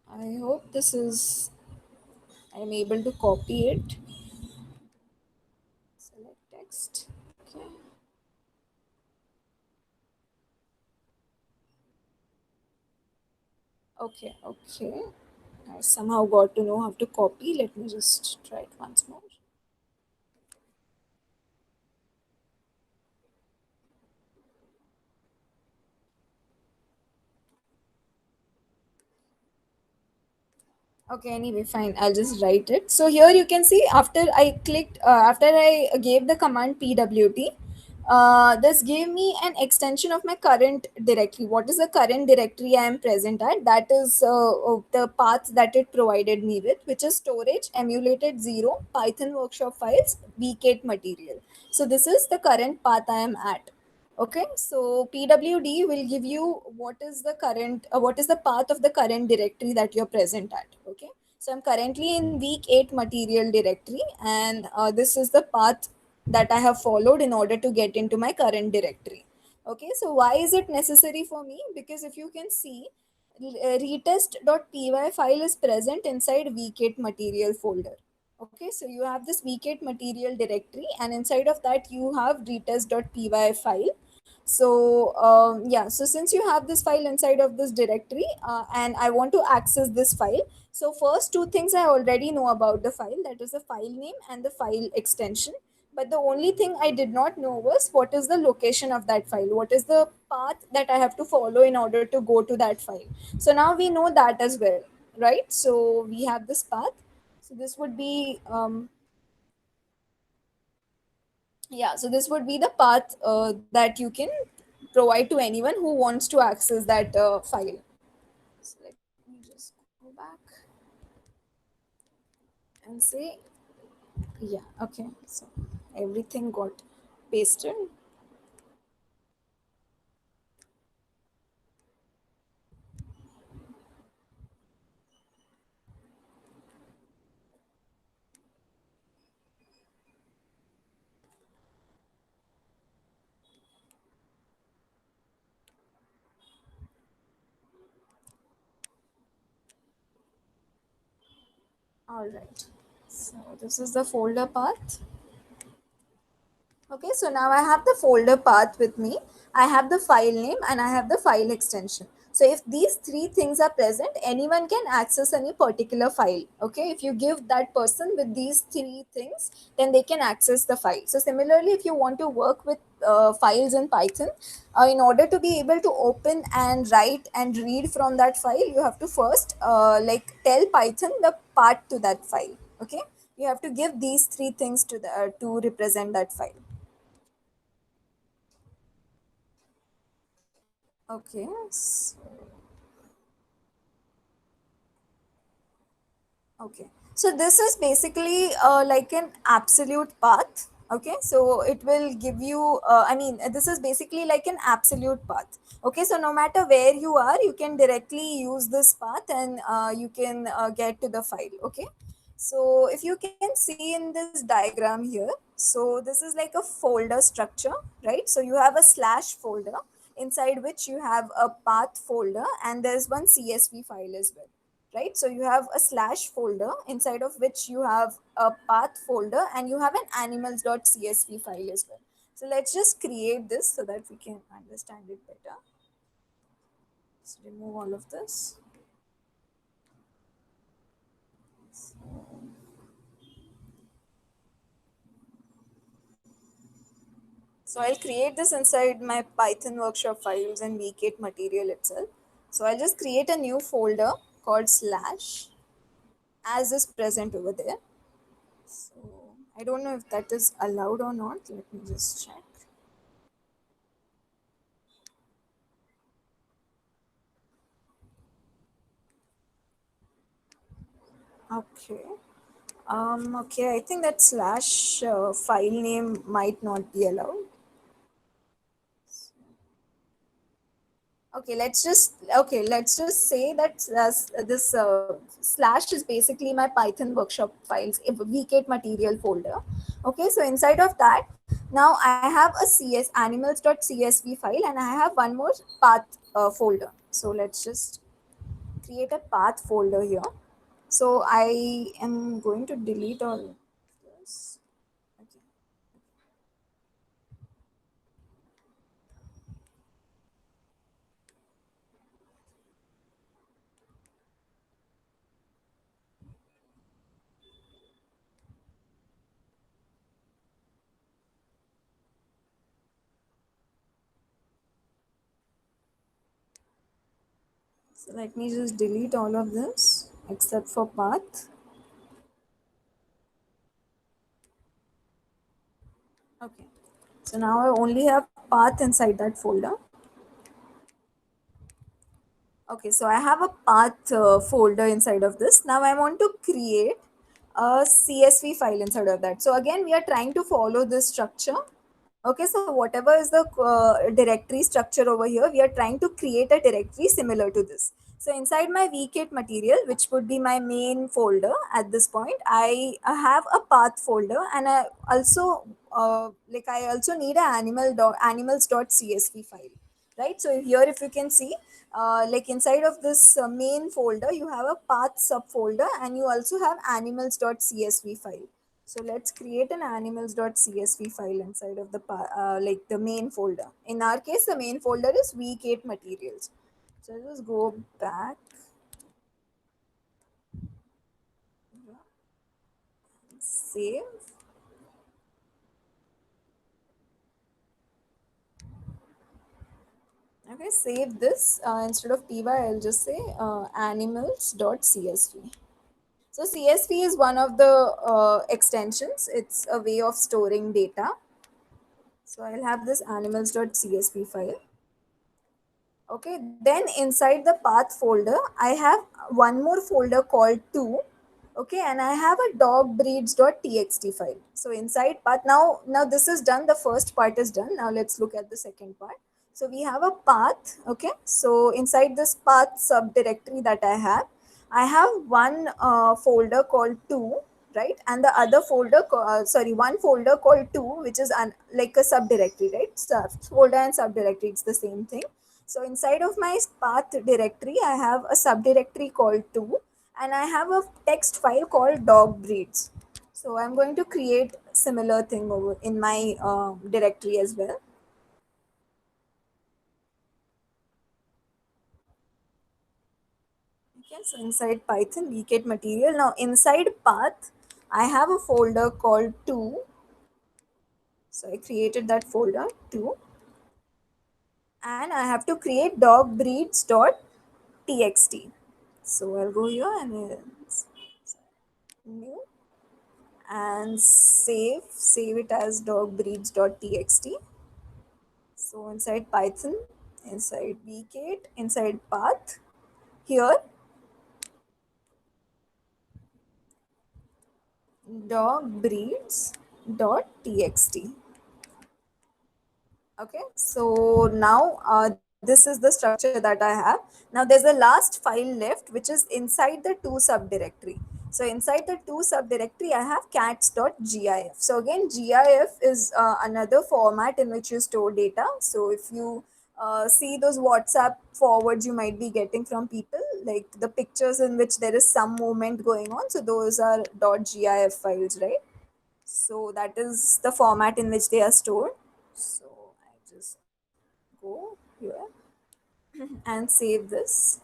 I hope this is, I'm able to copy it. Select text. Okay. Okay. I somehow got to know how to copy. Let me just try it once more. Okay, anyway, fine. I'll just write it. So here you can see after I gave the command pwd, this gave me an extension of my current directory. What is the current directory I am present at? That is the path that it provided me with, which is storage, emulated 0, Python workshop files, week 8 material. So this is the current path I am at. Okay, so PWD will give you what is the path of the current directory that you're present at. Okay, so I'm currently in week 8 material directory, and this is the path that I have followed in order to get into my current directory. Okay, so why is it necessary for me? Because if you can see, retest.py file is present inside week 8 material folder. Okay, so you have this week 8 material directory, and inside of that you have retest.py file. So yeah, so since you have this file inside of this directory, and I want to access this file, so first two things I already know about the file, that is the file name and the file extension. But the only thing I did not know was what is the location of that file, what is the path that I have to follow in order to go to that file. So now we know that as well, right? So we have this path. So this would be yeah, so this would be the path that you can provide to anyone who wants to access that file. So let me just go back and say, yeah, okay. So everything got pasted. All right. So this is the folder path. Okay, so now I have the folder path with me. I have the file name and I have the file extension. So if these three things are present, anyone can access any particular file. Okay, if you give that person with these three things, then they can access the file. So similarly, if you want to work with files in Python, in order to be able to open and write and read from that file, you have to first like tell Python the path to that file. Okay, you have to give these three things to the to represent that file. Okay. Okay. So this is basically like an absolute path. Okay. So it will give you, this is basically like an absolute path. Okay. So no matter where you are, you can directly use this path and you can get to the file. Okay. So if you can see in this diagram here, so this is like a folder structure, right? So you have a slash folder inside which you have a path folder and there's one CSV file as well, right? So you have a slash folder inside of which you have a path folder and you have an animals.csv file as well. So let's just create this so that we can understand it better. Let's remove all of this. So I'll create this inside my Python workshop files and vk material itself. So I'll just create a new folder called slash as is present over there. So I don't know if that is allowed or not. Let me just check. Okay. Okay, I think that slash file name might not be allowed. Let's just say that this slash is basically my Python workshop files, vk material folder. Okay, so inside of that, now I have a cs animals.csv file and I have one more path folder. So let's just create a path folder here. So I am going to delete all this. Okay. So let me just delete all of this except for path. Okay. So now I only have path inside that folder. Okay, so I have a path folder inside of this. Now I want to create a CSV file inside of that. So again, we are trying to follow this structure. Okay, so whatever is the directory structure over here, we are trying to create a directory similar to this. So inside my vkit material, which would be my main folder at this point, I have a path folder and I also I also need a animals.csv file, right? So here if you can see, like inside of this main folder, you have a path subfolder and you also have animals.csv file. So let's create an animals.csv file inside of the the main folder. In our case, the main folder is vk materials. So I'll just go back, save. Okay, save this. Instead of py, I'll just say animals.csv. So CSV is one of the extensions. It's a way of storing data. So I'll have this animals.csv file. Okay, then inside the path folder, I have one more folder called to. Okay, and I have a dog breeds.txt file. So inside path, now this is done. The first part is done. Now let's look at the second part. So we have a path. Okay, so inside this path subdirectory that I have one folder called to, right, and the other folder one folder called to, which is like a subdirectory, right? Folder and subdirectory, it's the same thing. So inside of my path directory, I have a subdirectory called to, and I have a text file called dog breeds. So I'm going to create similar thing over in my directory as well. Okay, so inside Python we get material. Now inside path, I have a folder called 2. So I created that folder 2, and I have to create dog breeds dot txt. So I'll go here and it's new and save it as dog breeds dot txt. So inside Python, inside vcat, inside path, here dog breeds dot txt. Okay, so now this is the structure that I have. Now there's a last file left which is inside the 2 subdirectory. So inside the 2 subdirectory I have cats.gif. So again, GIF is another format in which you store data. So if you see those WhatsApp forwards you might be getting from people, like the pictures in which there is some movement going on, so those are .gif files, right? So that is the format in which they are stored. So I just go here and save this.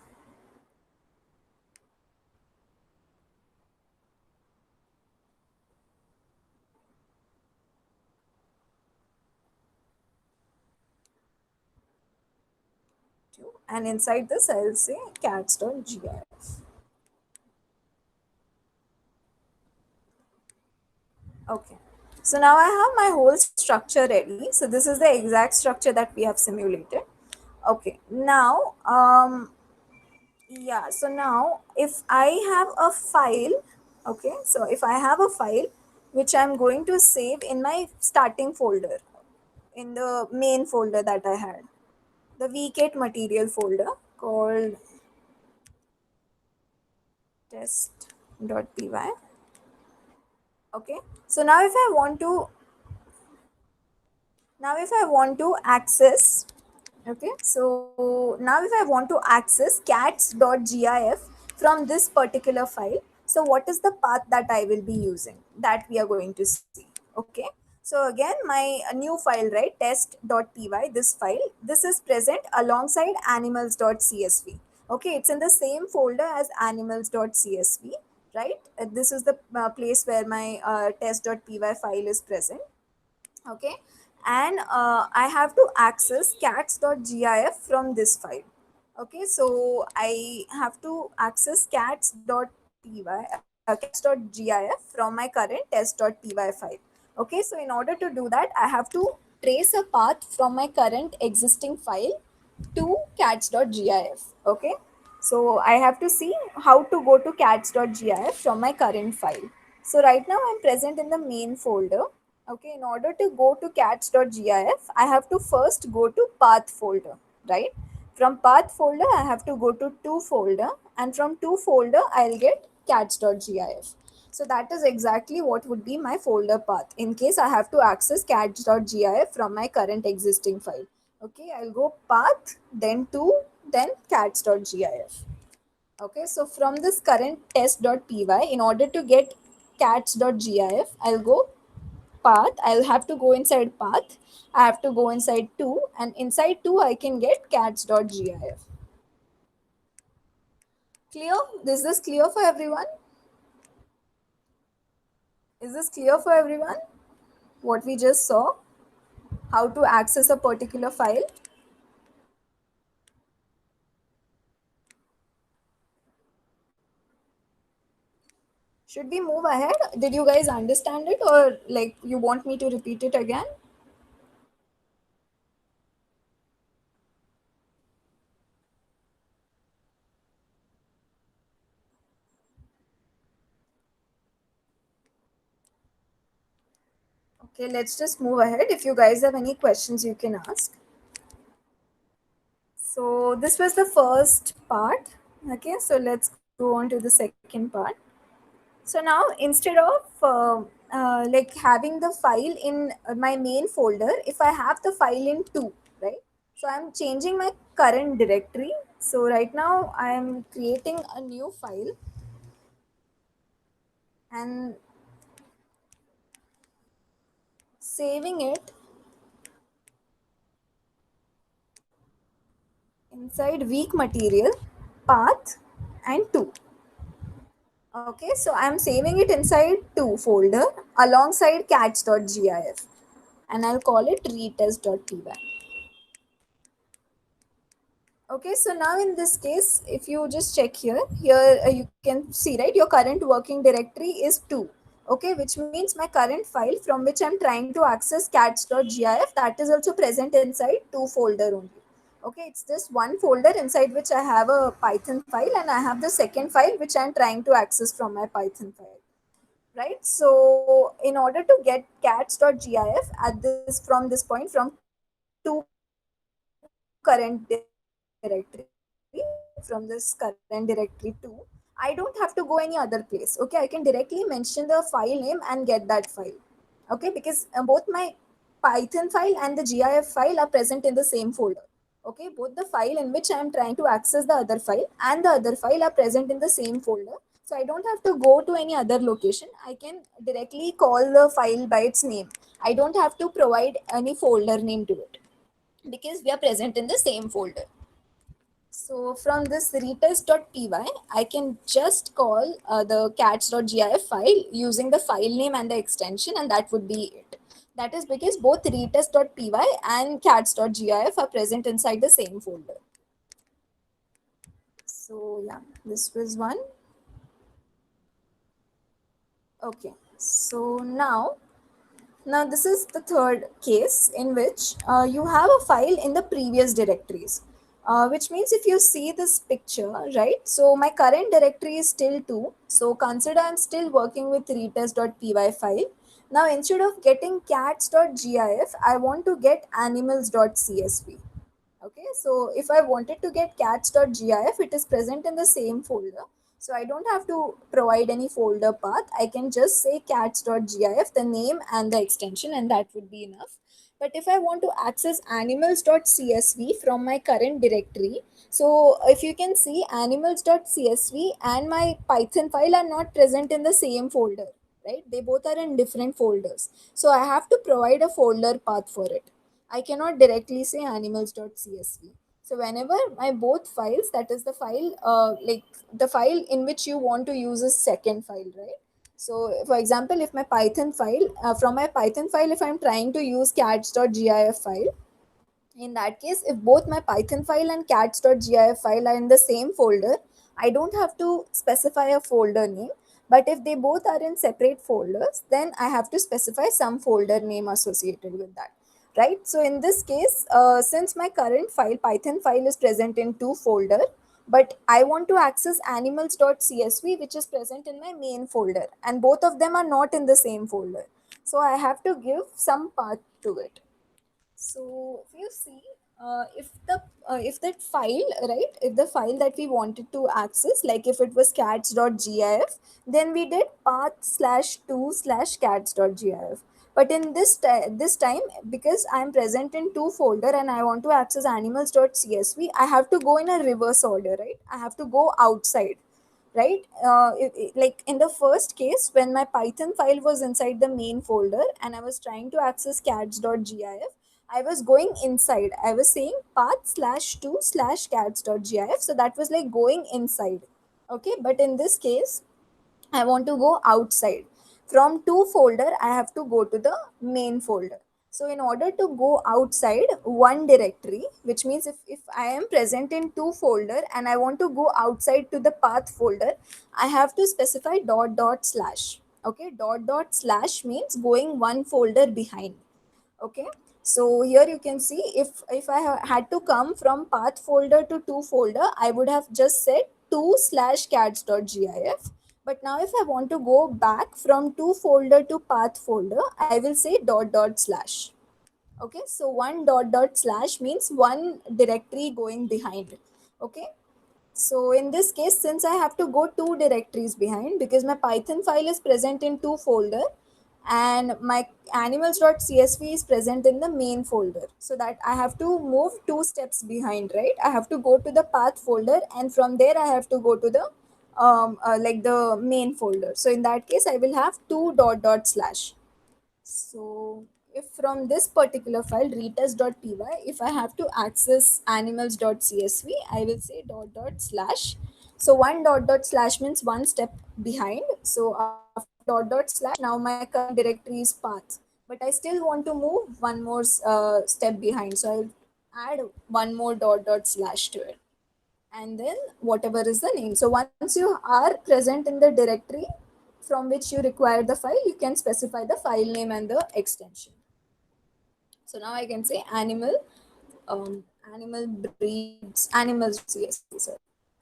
And inside this I'll say cats.gif. Okay, so now I have my whole structure ready. So this is the exact structure that we have simulated. Okay, now yeah, so now if I have a file, okay, so if I have a file which I'm going to save in my starting folder, in the main folder that I had, the vcat material folder called test.py. Okay, so now if I want to access, okay, so now if I want to access cats.gif from this particular file, so what is the path that I will be using, that we are going to see. Okay, so again my new file, right, test.py, this file, this is present alongside animals.csv. Okay, it's in the same folder as animals.csv, right. This is the place where my test.py file is present. Okay, and I have to access cats.gif from this file. Okay, so I have to access cats.gif from my current test.py file. Okay, so in order to do that I have to trace a path from my current existing file to cats.gif. Okay, so I have to see how to go to cats.gif from my current file. So right now I'm present in the main folder. Okay, in order to go to cats.gif, I have to first go to path folder, right? From path folder, I have to go to 2 folder, and from 2 folder, I'll get cats.gif. So that is exactly what would be my folder path in case I have to access cats.gif from my current existing file. Okay, I'll go path, then 2, then cats.gif. Okay, so from this current test.py, in order to get cats.gif, I'll go path. I'll have to go inside path. I have to go inside 2, and inside 2 I can get cats.gif. Clear? Is this clear for everyone? Is this clear for everyone? What we just saw? How to access a particular file? Should we move ahead? Did you guys understand it, or like you want me to repeat it again? Okay, let's just move ahead. If you guys have any questions, you can ask. So this was the first part. Okay, so let's go on to the second part. So now instead of like having the file in my main folder, if I have the file in 2, right? So I'm changing my current directory. So right now I am creating a new file. and saving it inside weak material, path, and 2. Okay, so I'm saving it inside 2 folder alongside catch.gif, and I'll call it retest.py. Okay, so now in this case, if you just check here you can see, right, your current working directory is 2. Okay, which means my current file from which I'm trying to access catch.gif, that is also present inside 2 folder only. Okay, it's just one folder inside which I have a Python file, and I have the second file which I'm trying to access from my Python file. Right, so in order to get catch.gif at this, from this point, from 2 current directory, from this current directory 2, I don't have to go any other place. Okay, I can directly mention the file name and get that file. Okay, because both my Python file and the GIF file are present in the same folder. Okay, both the file in which I am trying to access the other file and the other file are present in the same folder. So I don't have to go to any other location. I can directly call the file by its name. I don't have to provide any folder name to it because we are present in the same folder. So from this retest.py, I can just call the catch.gif file using the file name and the extension, and that would be it. That is because both retest.py and catch.gif are present inside the same folder. So yeah, this was one. Okay, so now this is the third case in which you have a file in the previous directories, which means if you see this picture, right? So my current directory is still 2. So consider I'm still working with retest.py file. Now instead of getting cats.gif, I want to get animals.csv. Okay, so if I wanted to get catch.gif, it is present in the same folder. So I don't have to provide any folder path. I can just say catch.gif, the name and the extension, and that would be enough. But if I want to access animals.csv from my current directory, so if you can see, animals.csv and my Python file are not present in the same folder, right? They both are in different folders. So I have to provide a folder path for it. I cannot directly say animals.csv. So whenever my both files, that is the file, like the file in which you want to use a second file, right? So for example, if my Python file, from my Python file, if I'm trying to use catch.gif file, in that case, if both my Python file and catch.gif file are in the same folder, I don't have to specify a folder name. But if they both are in separate folders, then I have to specify some folder name associated with that. Right? So in this case, since my current file, Python file is present in 2 folder, but I want to access animals.csv, which is present in my main folder, and both of them are not in the same folder. So I have to give some path to it. So if you see, if that file, right, if the file that we wanted to access, like if it was catch.gif, then we did path slash 2 slash catch.gif. But in this time, because I'm present in 2 folder and I want to access animals.csv, I have to go in a reverse order, right? I have to go outside, right? Like in the first case, when my Python file was inside the main folder and I was trying to access catch.gif, I was going inside. I was saying path slash 2 slash catch.gif. So that was like going inside. Okay, but in this case, I want to go outside. From 2 folder, I have to go to the main folder. So in order to go outside one directory, which means if I am present in 2 folder and I want to go outside to the path folder, I have to specify dot dot slash. Okay, dot dot slash means going one folder behind. Okay, so here you can see, if I had to come from path folder to 2 folder, I would have just said 2 slash cats.gif. But now if I want to go back from 2 folder to path folder, I will say dot dot slash. Okay, so one dot dot slash means one directory going behind. Okay, so in this case, since I have to go 2 directories behind, because my Python file is present in 2 folder and my animals.csv is present in the main folder, so that I have to move 2 steps behind, right? I have to go to the path folder, and from there I have to go to the like the main folder. So in that case, I will have two dot dot slash. So if from this particular file retest.py, if I have to access animals.csv, I will say dot dot slash. So one dot dot slash means one step behind. So after dot dot slash, now my current directory is path. But I still want to move one more step behind. So I'll add one more dot dot slash to it. And then whatever is the name. So once you are present in the directory from which you require the file, you can specify the file name and the extension. So now I can say animal breeds animals.csv, sorry,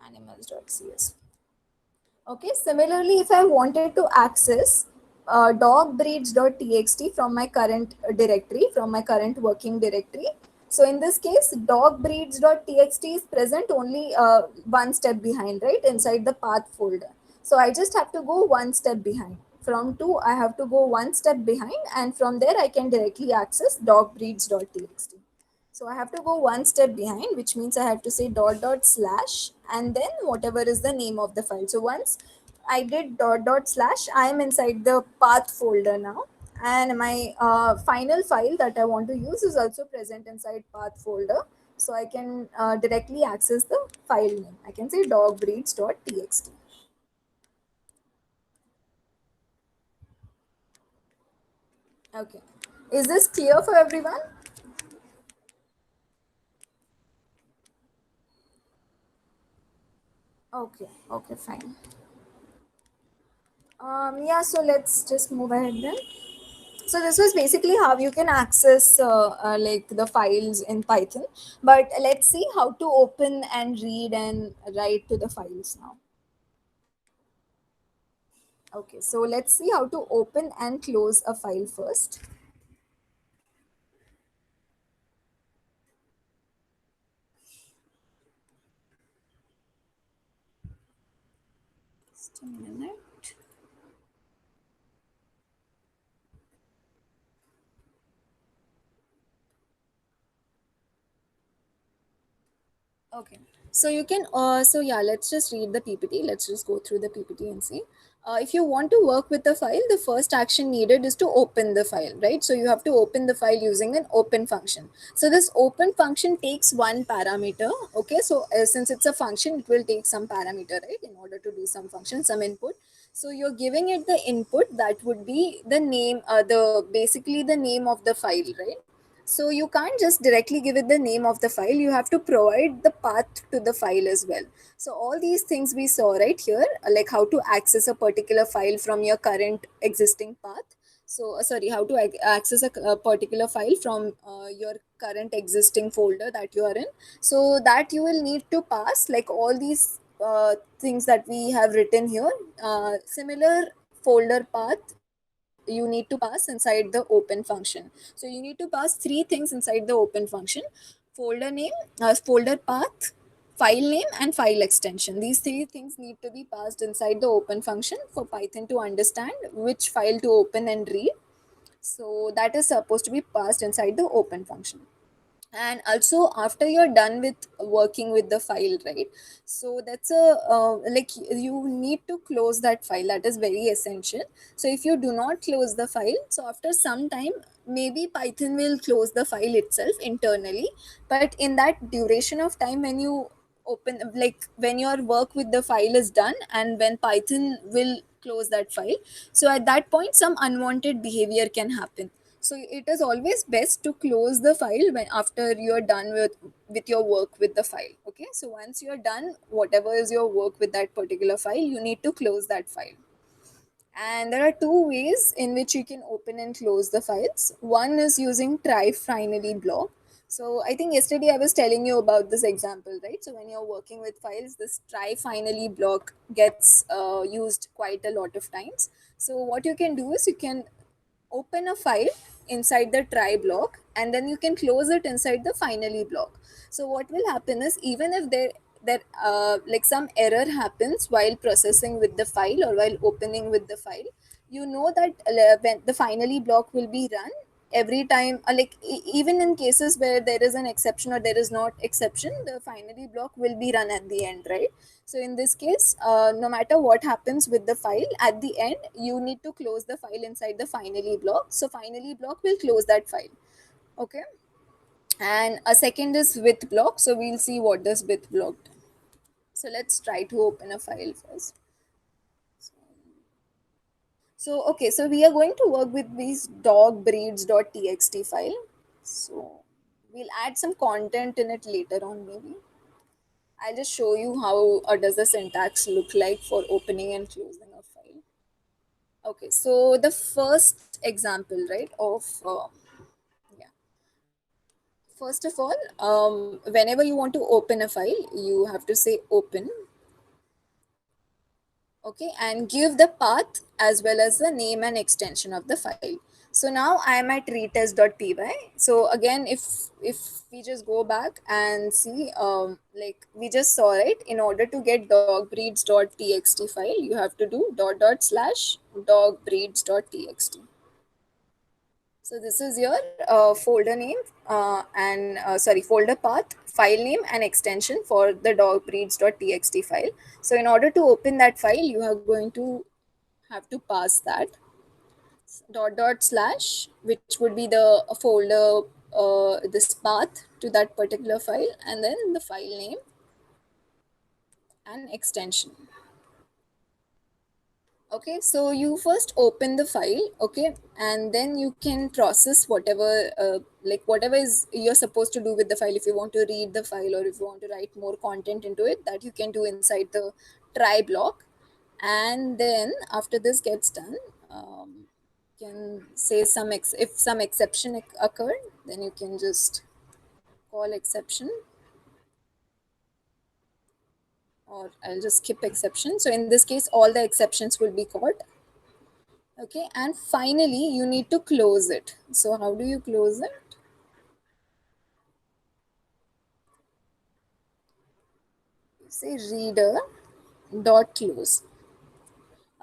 animals.csv. Okay, similarly, if I wanted to access dogbreeds.txt from my current directory, from my current working directory, so in this case, dogbreeds.txt is present only one step behind, right, inside the path folder. So I just have to go one step behind. From two, I have to go one step behind, and from there, I can directly access dogbreeds.txt. So I have to go one step behind, which means I have to say dot dot slash and then whatever is the name of the file. So once I did dot dot slash, I am inside the path folder now. And my final file that I want to use is also present inside path folder. So I can directly access the file name. I can say dogbreeds.txt. Okay. Is this clear for everyone? Okay. Okay, fine. Yeah, so let's just move ahead then. So this was basically how you can access like the files in Python. But let's see how to open and read and write to the files now. Okay, so let's see how to open and close a file first. Just a minute. Okay. So you can, so yeah, let's just read the PPT. Let's just go through the PPT and see. If you want to work with the file, the first action needed is to open the file, right? So you have to open the file using an open function. So this open function takes one parameter. Okay. So since it's a function, it will take some parameter, right? In order to do some function, some input. So you're giving it the input that would be the name, basically the name of the file, right? So you can't just directly give it the name of the file. You have to provide the path to the file as well. So all these things we saw right here, like how to access a particular file from your current existing path. So sorry, how to access a particular file from your current existing folder that you are in. So that you will need to pass like all these things that we have written here. Similar folder path you need to pass inside the open function. So you need to pass three things inside the open function: folder name, folder path, file name, and file extension. These three things need to be passed inside the open function for Python to understand which file to open and read. So that is supposed to be passed inside the open function. And also after you're done with working with the file, right, so that's a like you need to close that file. That is very essential. So if you do not close the file, so after some time maybe Python will close the file itself internally. But in that duration of time, when you open, like when your work with the file is done and when Python will close that file, so at that point some unwanted behavior can happen. So it is always best to close the file when after you're done with your work with the file. Okay, so once you're done whatever is your work with that particular file, you need to close that file. And there are two ways in which you can open and close the files. One is using try finally block. So I think yesterday I was telling you about this example, right? So when you're working with files, this try finally block gets used quite a lot of times. So what you can do is you can open a file inside the try block and then you can close it inside the finally block. So what will happen is, even if there like some error happens while processing with the file or while opening with the file, you know that when the finally block will be run, every time, even in cases where there is an exception or there is not exception, the finally block will be run at the end, right? So in this case, no matter what happens with the file, at the end you need to close the file inside the finally block, so finally block will close that file. Okay. And a second is with block, so we'll see what does with block do. So let's try to open a file first. So okay, so we are going to work with these dogbreeds.txt file. So we'll add some content in it later on maybe. I'll just show you how does the syntax look like for opening and closing a file. Okay, so the first example, right, of yeah. First of all, whenever you want to open a file, you have to say open, okay, and give the path as well as the name and extension of the file. So now I am at retest.py. So again, if we just go back and see, like we just saw, right, in order to get dogbreeds.txt file, you have to do dot dogbreeds.txt. So this is your folder name, and sorry, folder path, file name, and extension for the dogbreeds.txt file. So in order to open that file, you are going to have to pass that slash, which would be the folder, this path to that particular file, and then the file name and extension. Okay, so you first open the file, okay, and then you can process whatever, whatever is you're supposed to do with the file. If you want to read the file or if you want to write more content into it, that you can do inside the try block. And then after this gets done, you can say if some exception occurred, then you can just call exception, or I'll just skip exception. So in this case, all the exceptions will be caught. Okay, and finally you need to close it. So how do you close it? You say reader dot close.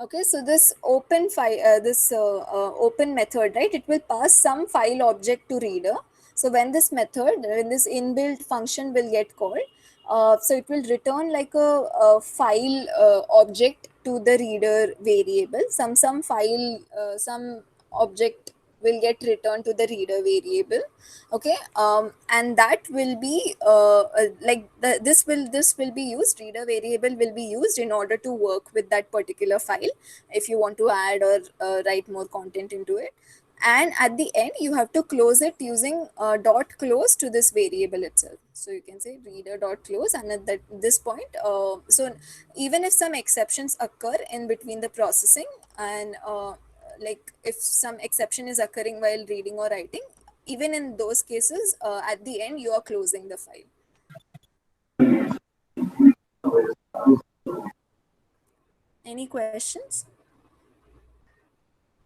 Okay, so this open file, open method, right, it will pass some file object to reader. So when this inbuilt function will get called, so it will return like a file object to the reader variable. Some file, some object will get returned to the reader variable. Okay, and that will be this will be used, reader variable will be used in order to work with that particular file if you want to add or write more content into it. And at the end you have to close it using dot close to this variable itself. So you can say reader dot close, and at this point, so even if some exceptions occur in between the processing, and like if some exception is occurring while reading or writing, even in those cases, at the end you are closing the file. Any questions?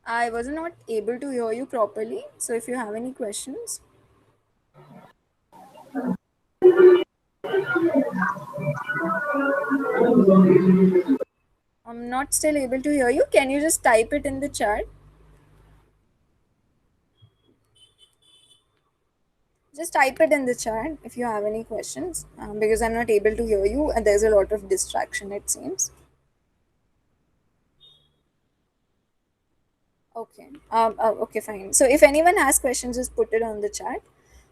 I was not able to hear you properly, so if you have any questions. I'm not still able to hear you. Can you just type it in the chat? Just type it in the chat if you have any questions, because I'm not able to hear you and there's a lot of distraction, it seems. Okay. Okay, fine. So if anyone has questions, just put it on the chat.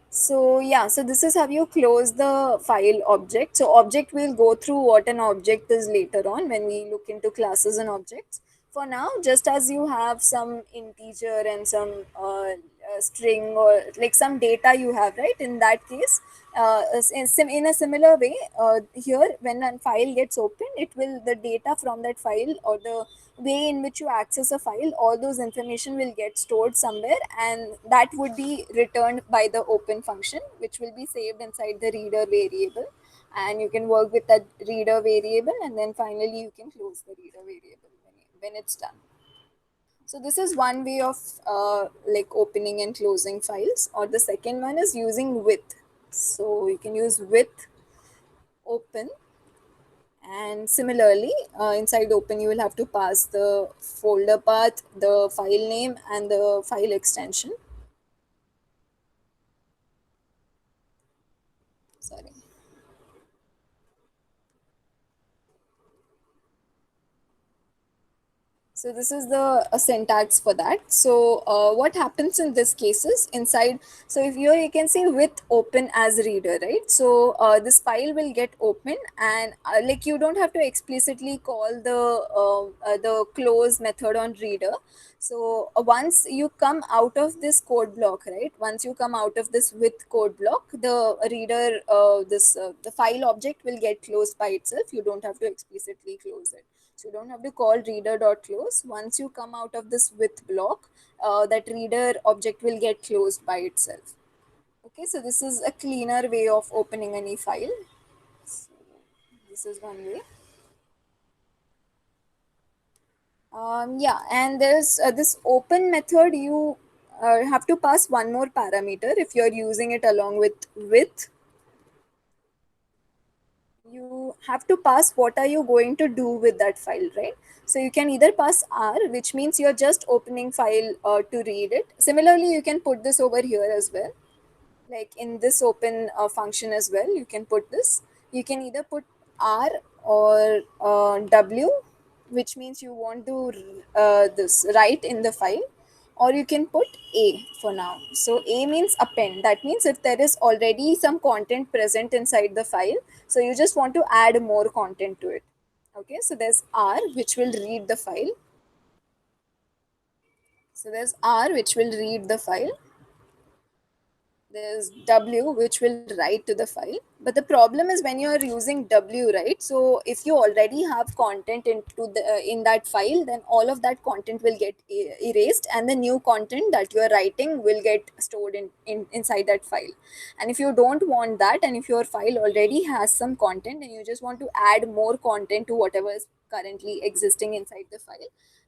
So yeah, so this is how you close the file object. So object, will go through what an object is later on when we look into classes and objects. For now, just as you have some integer and some string, or like some data you have, right, in that case, in a similar way, here when a file gets opened, it will, the data from that file or the way in which you access a file, all those information will get stored somewhere, and that would be returned by the open function, which will be saved inside the reader variable. And you can work with that reader variable, and then finally you can close the reader variable when it's done. So this is one way of like opening and closing files. Or the second one is using with. So you can use with open, and similarly, inside open you will have to pass the folder path, the file name, and the file extension. Sorry. So this is the syntax for that. So what happens in this case is inside. So if you can see with open as reader, right? So this file will get open, and like you don't have to explicitly call the close method on reader. So once you come out of this code block, right? Once you come out of this with code block, the reader this the file object will get closed by itself. You don't have to explicitly close it. So you don't have to call reader.close. Once you come out of this with block, that reader object will get closed by itself. Okay, so this is a cleaner way of opening any file. So this is one way. Yeah, and there's this open method. You have to pass one more parameter if you're using it along with. You have to pass what are you going to do with that file, right? So you can either pass r, which means you're just opening file to read it. Similarly, you can put this over here as well, like in this open function as well. You can put this. You can either put r or w, which means you want to this write in the file, or you can put a for now. So a means append. That means if there is already some content present inside the file, so you just want to add more content to it. Okay, so there's r, which will read the file. So there's r, which will read the file. There's w, which will write to the file. But the problem is when you are using w, right? So if you already have content into the in that file, then all of that content will get erased, and the new content that you are writing will get stored inside that file. And if you don't want that, and if your file already has some content and you just want to add more content to whatever is currently existing inside the file,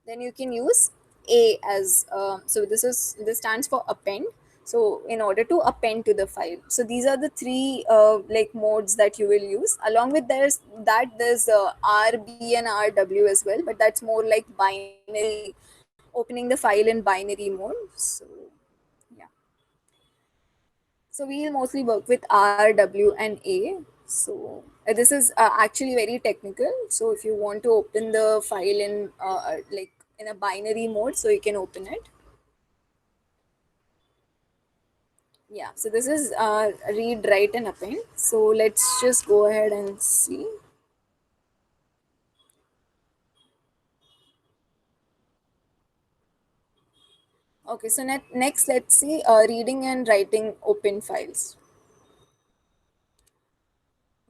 then you can use a as so this stands for append. So in order to append to the file, so these are the three like modes that you will use. Along with there's rb and rw as well, but that's more like binary, opening the file in binary mode. So yeah, so we'll mostly work with r, w, and a. So this is actually very technical. So if you want to open the file in like in a binary mode, so you can open it. Yeah, so this is read, write, and append. So let's just go ahead and see. Okay, so next let's see reading and writing open files.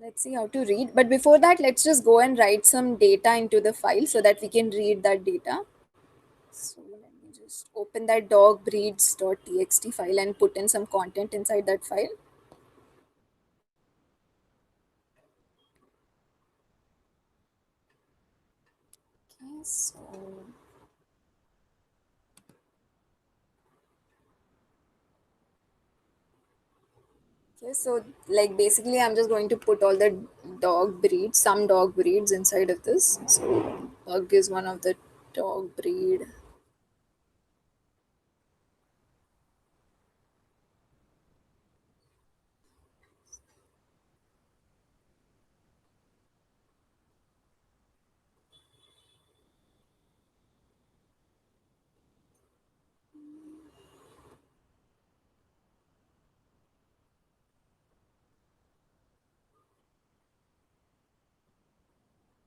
Let's see how to read. But before that, let's just go and write some data into the file so that we can read that data. So let me just open that dog breeds.txt file and put in some content inside that file. Okay, so okay, so like basically, I'm just going to put all the some dog breeds inside of this. So dog is one of the dog breed.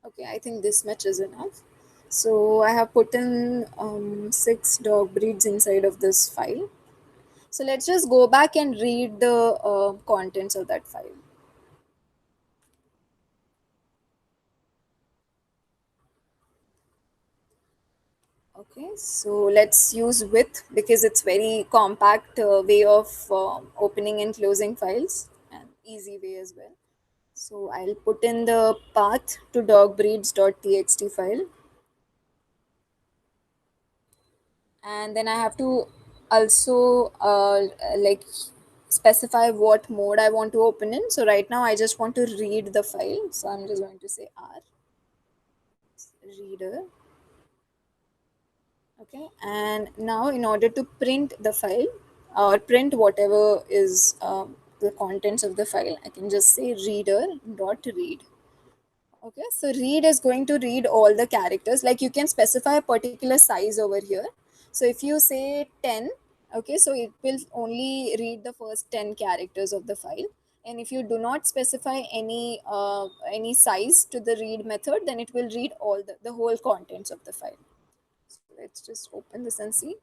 Okay, I think this much is enough. So I have put in six dog breeds inside of this file. So let's just go back and read the contents of that file. Okay, so let's use with, because it's very compact way of opening and closing files, and easy way as well. So I'll put in the path to dogbreeds.txt file, and then I have to also like specify what mode I want to open in. So right now I just want to read the file, so I'm just going to say r reader. Okay, and now in order to print the file or print whatever is the contents of the file, I can just say reader dot read. Okay, so read is going to read all the characters. Like you can specify a particular size over here. So if you say 10, okay, so it will only read the first 10 characters of the file. And if you do not specify any size to the read method, then it will read all the whole contents of the file. So let's just open this and see.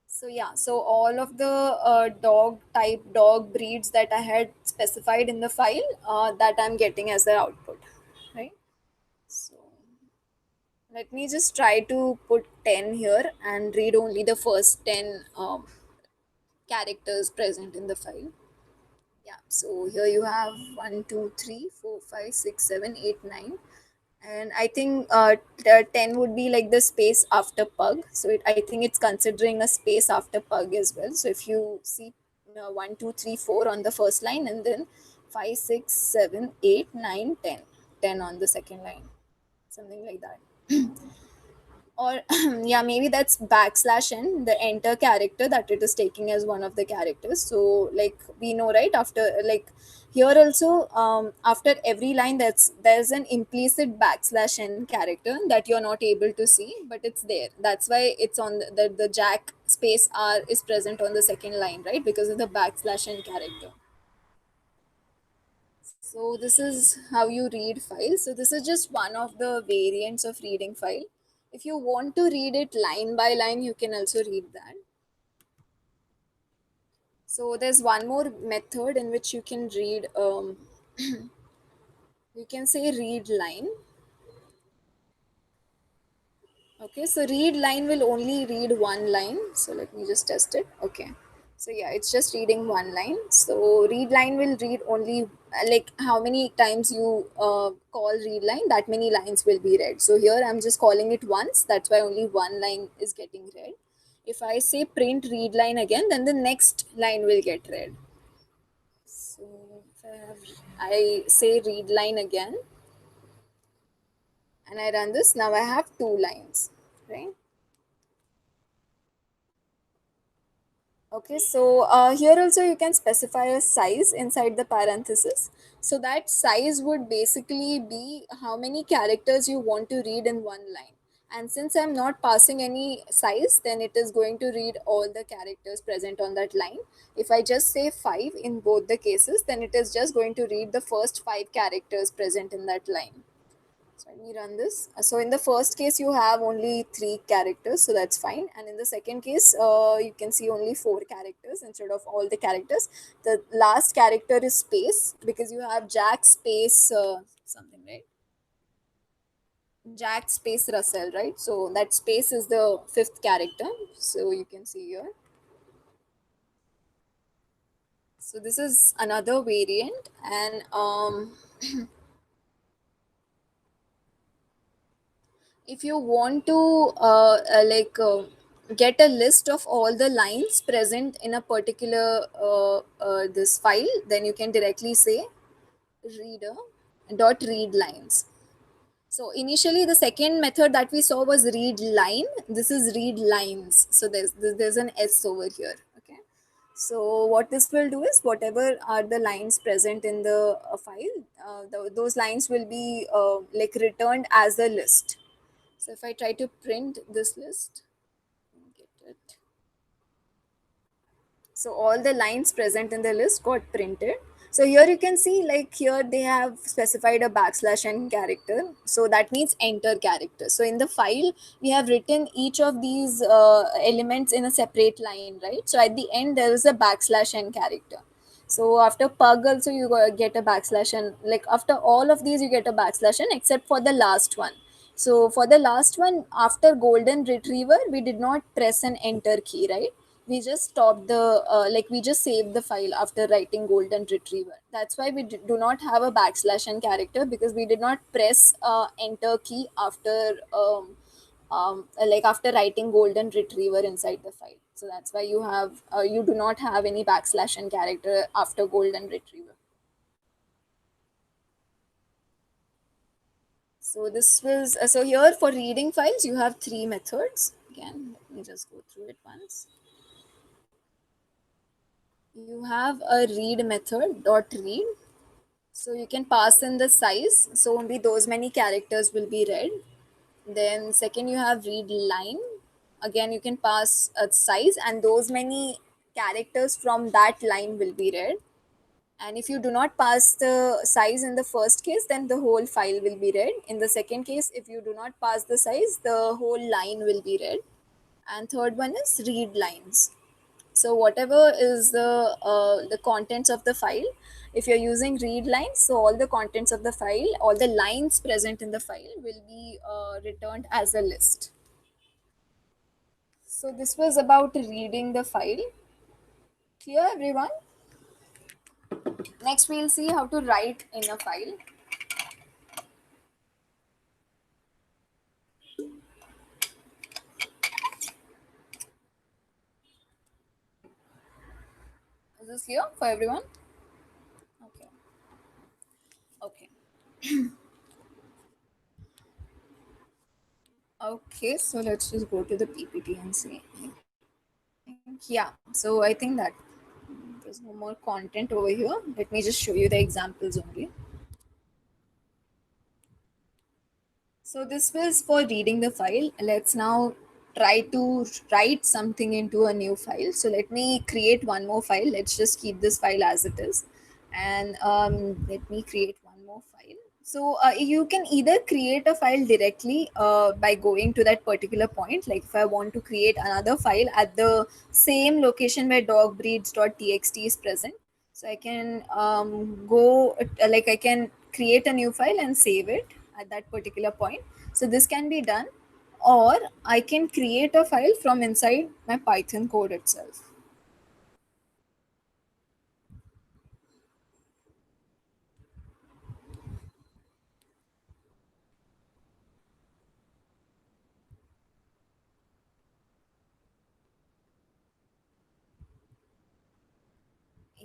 So yeah, so all of the dog breeds that I had specified in the file, that I'm getting as the output, right? So let me just try to put 10 here and read only the first 10 characters present in the file. Yeah, so here you have 1, 2, 3, 4, 5, 6, 7, 8, 9. And I think the 10 would be like the space after pug. So I think it's considering a space after pug as well. So if you see 1, 2, 3, 4 on the first line, and then 5, 6, 7, 8, 9, 10, 10 on the second line, something like that. Or yeah, maybe that's backslash n, the enter character that it is taking as one of the characters. So like we know, right, after like here also, after every line, there's an implicit backslash n character that you're not able to see, but it's there. That's why it's on the jack space r is present on the second line, right, because of the backslash n character. So this is how you read files. So this is just one of the variants of reading file. If you want to read it line by line, you can also read that. So there's one more method in which you can read, you can say read line. Okay, so read line will only read one line. So let me just test it. Okay. So yeah, it's just reading one line. So read line will read only like how many times you call read line, that many lines will be read. So here I'm just calling it once. That's why only one line is getting read. If I say print read line again, then the next line will get read. So if I say read line again and I run this, now I have two lines, right? Okay, so here also you can specify a size inside the parenthesis. So that size would basically be how many characters you want to read in one line. And since I'm not passing any size, then it is going to read all the characters present on that line. If I just say 5 in both the cases, then it is just going to read the first 5 characters present in that line. So let me run this. So in the first case, you have only 3 characters, so that's fine. And in the second case, you can see only 4 characters instead of all the characters. The last character is space because you have Jack space something, right? Jack space Russell, right? So that space is the fifth character. So you can see here. So this is another variant, and if you want to get a list of all the lines present in a particular this file, then you can directly say reader dot read lines. So initially the second method that we saw was read line. This is read lines. So there's an s over here. Okay, so what this will do is whatever are the lines present in the file, those lines will be like returned as a list. So if I try to print this list, get it. So all the lines present in the list got printed. So here you can see, like here they have specified a backslash n character. So that means enter character. So in the file, we have written each of these elements in a separate line, right? So at the end, there is a backslash n character. So after pug also you get a backslash n. Like after all of these, you get a backslash n except for the last one. So for the last one, after golden retriever, we did not press an enter key, right? We just stopped the we just saved the file after writing golden retriever. That's why we do not have a backslash n character, because we did not press enter key after after writing golden retriever inside the file. So that's why you do not have any backslash n character after golden retriever. So this was so here for reading files you have 3 methods. Again, let me just go through it once. you have a read method dot read. So you can pass in the size, so only those many characters will be read. Then second you have read line. Again you can pass a size and those many characters from that line will be read. And if you do not pass the size in the first case, then the whole file will be read. In the second case, if you do not pass the size, the whole line will be read. And third one is read lines. So whatever is the contents of the file, if you're using read lines, so all the contents of the file, all the lines present in the file will be returned as a list. So this was about reading the file. Clear, everyone? Next, we'll see how to write in a file. Is this clear for everyone? Okay. Okay. Okay. So let's just go to the PPT and see. Yeah. So I think that there's no more content over here. Let me just show you the examples only. So this was for reading the file. Let's now try to write something into a new file. So let me create one more file. Let's just keep this file as it is. And let me create one more file. So you can either create a file directly by going to that particular point. Like if I want to create another file at the same location where dogbreeds.txt is present. So I can like I can create a new file and save it at that particular point. So this can be done, or I can create a file from inside my Python code itself.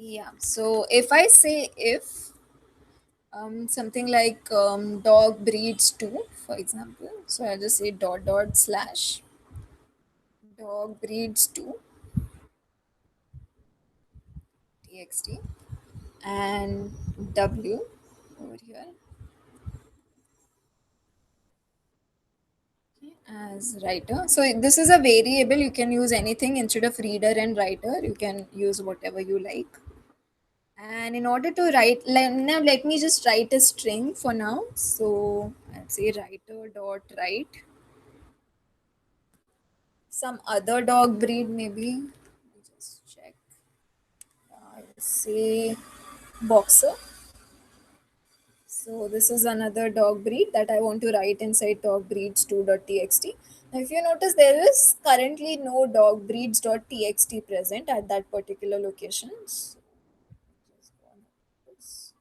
Yeah. So if I say if something like dog breeds two, for example, so I'll just say dot dot slash dog breeds two txt and w over here as writer. So this is a variable. You can use anything instead of reader and writer. You can use whatever you like. And in order to write, now let me just write a string for now. So I'll say writer dot write some other dog breed maybe. Let me just check. I'll say boxer. So this is another dog breed that I want to write inside dogbreeds2.txt. Now if you notice there is currently no dogbreeds.txt present at that particular location. So just go on this.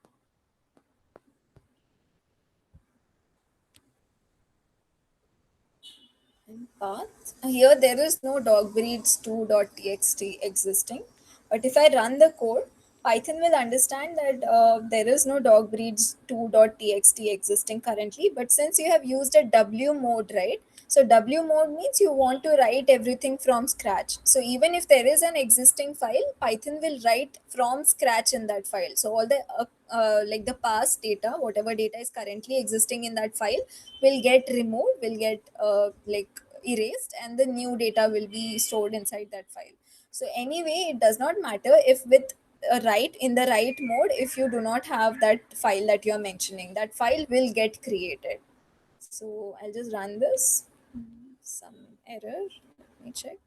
In path. Here there is no dogbreeds2.txt existing. But if I run the code, Python will understand that there is no dogbreeds2.txt existing currently. But since you have used a W mode, right? So W mode means you want to write everything from scratch. So even if there is an existing file, Python will write from scratch in that file. So all the like the past data, whatever data is currently existing in that file, will get removed, will get like erased, and the new data will be stored inside that file. So anyway, it does not matter if with write in the write mode, if you do not have that file that you're mentioning, that file will get created. So I'll just run this. Some error, let me check.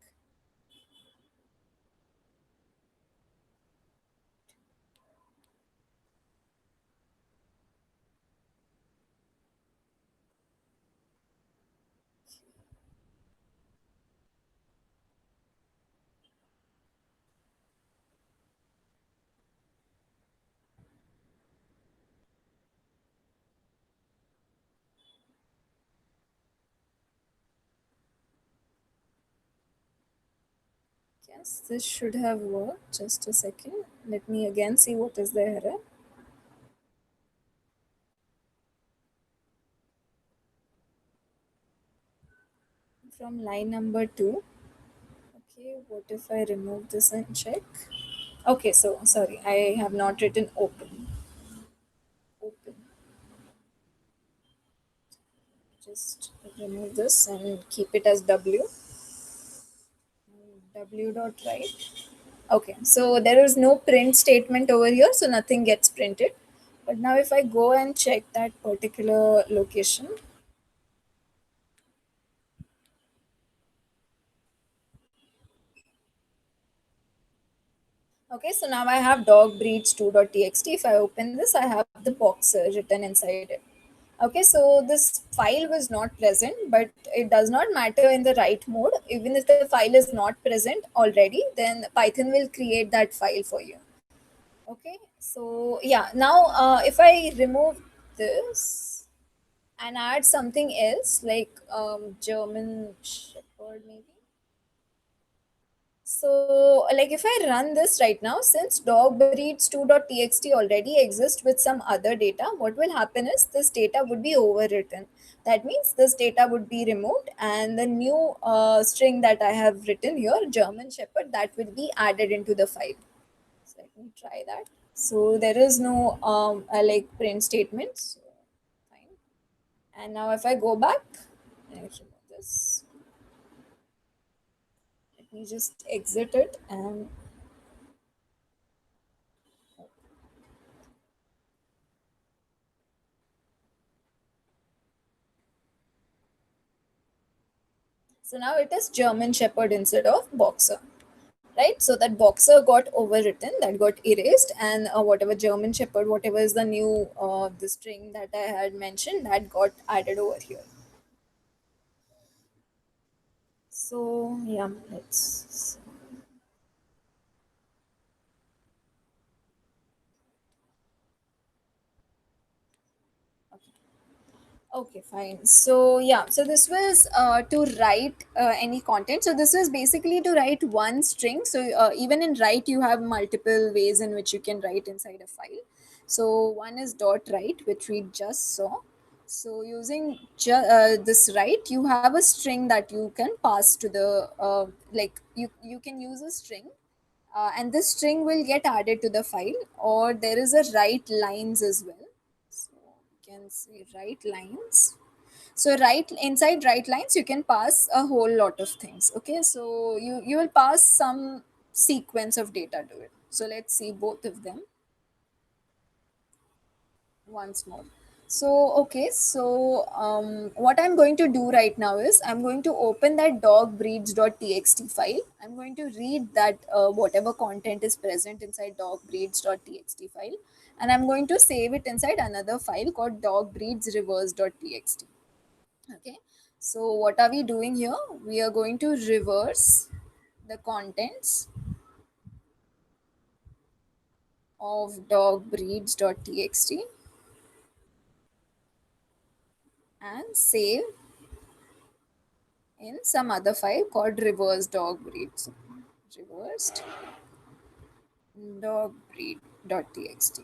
Yes, this should have worked. Just a second, let me again see what is the error. From line number 2. Okay, what if I remove this and check? Okay, so sorry, I have not written open. Open. Just remove this and keep it as W. W dot write. Okay, so there is no print statement over here, so nothing gets printed. But now if I go and check that particular location, okay, so now I have dog breeds 2.txt. If I open this, I have the boxer written inside it. Okay, so this file was not present, but it does not matter in the write mode. Even if the file is not present already, then Python will create that file for you. Okay, so yeah, now if I remove this and add something else like German Shepherd maybe. So, like if I run this right now, since dog breeds 2.txt already exists with some other data, what will happen is this data would be overwritten. That means this data would be removed, and the new string that I have written here, German Shepherd, that will be added into the file. So let me try that. So there is no like print statement. So fine. And now if I go back, I remove this. Let me just exit it and so now it is German Shepherd instead of Boxer, right? So that Boxer got overwritten, that got erased, and whatever German Shepherd, whatever is the new the string that I had mentioned, that got added over here. So yeah, let's. Okay, fine. So yeah, so this was to write any content. So this is basically to write one string. So even in write, you have multiple ways in which you can write inside a file. So one is dot write, which we just saw. So using this write, you have a string that you can pass to the like you can use a string, and this string will get added to the file. Or there is a write lines as well. So you can say write lines. So right inside write lines you can pass a whole lot of things. Okay, so you will pass some sequence of data to it. So let's see both of them once more. So okay, so what I'm going to do right now is I'm going to open that dogbreeds.txt file. I'm going to read that whatever content is present inside dogbreeds.txt file, and I'm going to save it inside another file called dogbreedsreverse.txt. Okay, so what are we doing here? We are going to reverse the contents of dogbreeds.txt and save in some other file called reverse dog breeds. Reversed dog breed.txt.